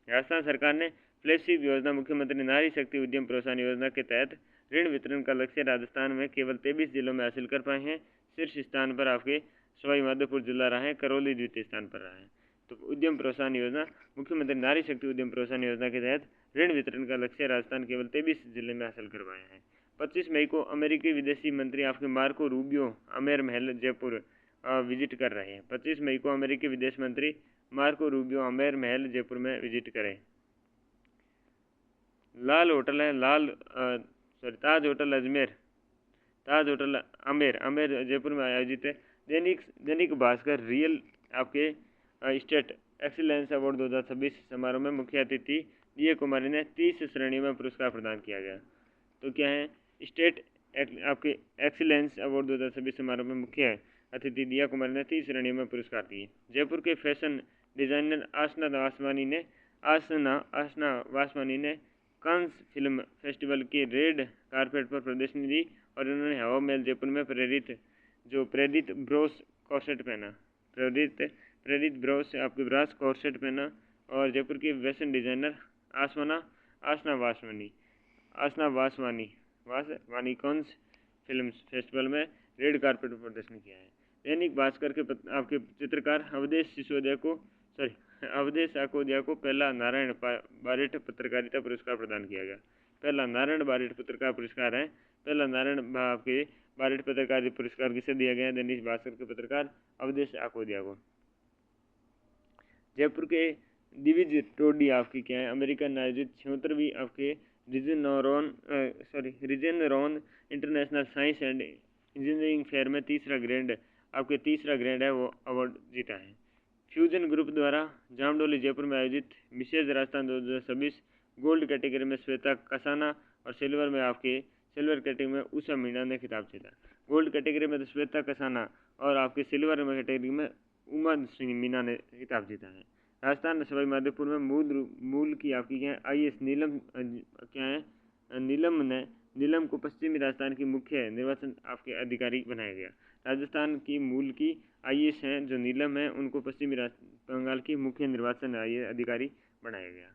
राजस्थान सरकार ने फ्लैगशिप योजना मुख्यमंत्री नारी शक्ति उद्यम प्रोत्साहन योजना के तहत ऋण वितरण का लक्ष्य राजस्थान में केवल 23 जिलों में हासिल कर पाए हैं। शीर्ष स्थान पर आपके सवाई माधोपुर जिला रहा है, करौली द्वितीय स्थान पर रहा है। तो उद्यम प्रोत्साहन योजना मुख्यमंत्री नारी शक्ति उद्यम प्रोत्साहन योजना के तहत ऋण वितरण का लक्ष्य राजस्थान केवल 23 जिले में हासिल कर पाए हैं। 25 मई को अमेरिकी विदेशी मंत्री आपके Marco Rubio Amer Mahal Jaipur visit कर रहे हैं। 25 मई को अमेरिकी विदेश मंत्री मार्को रूबियो आमेर महल जयपुर में विजिट करें। ताज होटल अजमेर, ताज होटल आमेर जयपुर में आयोजित है दैनिक भास्कर रियल आपके स्टेट एक्सीलेंस अवार्ड 2026 समारोह में मुख्य अतिथि दिया कुमारी ने 30 श्रेणियों में पुरस्कार प्रदान किया गया। तो क्या है? स्टेट आपके एक्सीलेंस अवार्ड 2026 समारोह में मुख्य अतिथि दिया कुमारी ने 30 श्रेणियों में पुरस्कार दिए। जयपुर के फैशन डिजाइनर आसना वासवानी ने कांस फिल्म फेस्टिवल के रेड कारपेट पर प्रदर्शनी दी और उन्होंने हवा महल जयपुर में प्रेरित ब्रोस कॉर्सेट पहना। प्रेरित ब्रोस आपके ब्रास कॉर्सेट पहना। और जयपुर की फैशन डिजाइनर आसना वासवानी कांस फिल्म फेस्टिवल में रेड कारपेट पर प्रदर्शन किया है। दैनिक भास्कर के आपके चित्रकार अवधेश आकोदिया को पहला नारायण बारेठ पत्रकारिता पुरस्कार प्रदान किया गया। पहला नारायण बारेठ पत्रकार पुरस्कार है। पहला नारायण आपके बारेठ पत्रकारिता पुरस्कार किसे दिया गया? दैनिक भास्कर के पत्रकार अवधेश आकोदिया को। जयपुर के दिविज टोडी आपकी क्या है? अमेरिकन आयोजित 76वीं आपके Regeneron international science and engineering fair में तीसरा ग्रेड है वो अवार्ड जीता है। फ्यूजन ग्रुप द्वारा जामडोली जयपुर में आयोजित मिसेज राजस्थान 2026 गोल्ड कैटेगरी में श्वेता कसाना और सिल्वर कैटेगरी में उषा मीणा ने खिताब जीता। गोल्ड कैटेगरी में तो श्वेता कसाना और आपके सिल्वर में कैटेगरी में उमा सिंह मीणा ने खिताब जीता है। राजस्थान सवाई माधोपुर में मूल की आपकी क्या है? IAS नीलम को पश्चिमी राजस्थान की मुख्य निर्वाचन आपके अधिकारी बनाया गया। राजस्थान की मूल की IAS हैं जो नीलम है, उनको पश्चिमी बंगाल की मुख्य निर्वाचन अधिकारी बनाया गया।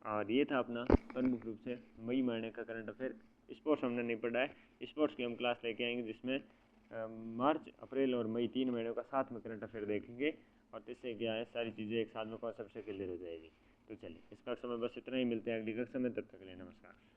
और ये था अपना प्रमुख रूप से मई महीने का करंट अफेयर। स्पोर्ट्स हमने नहीं पढ़ा है, स्पोर्ट्स की हम क्लास लेके आएंगे जिसमें मार्च, अप्रैल और मई 3 महीनों का साथ में करंट अफेयर देखेंगे और इससे क्या है सारी चीज़ें एक साथ में कॉन्सेप्ट से क्लियर हो जाएगी। तो चलिए इस कक्षा में बस इतना ही, मिलते हैं अगली कक्षा में, तब तक के लिए नमस्कार।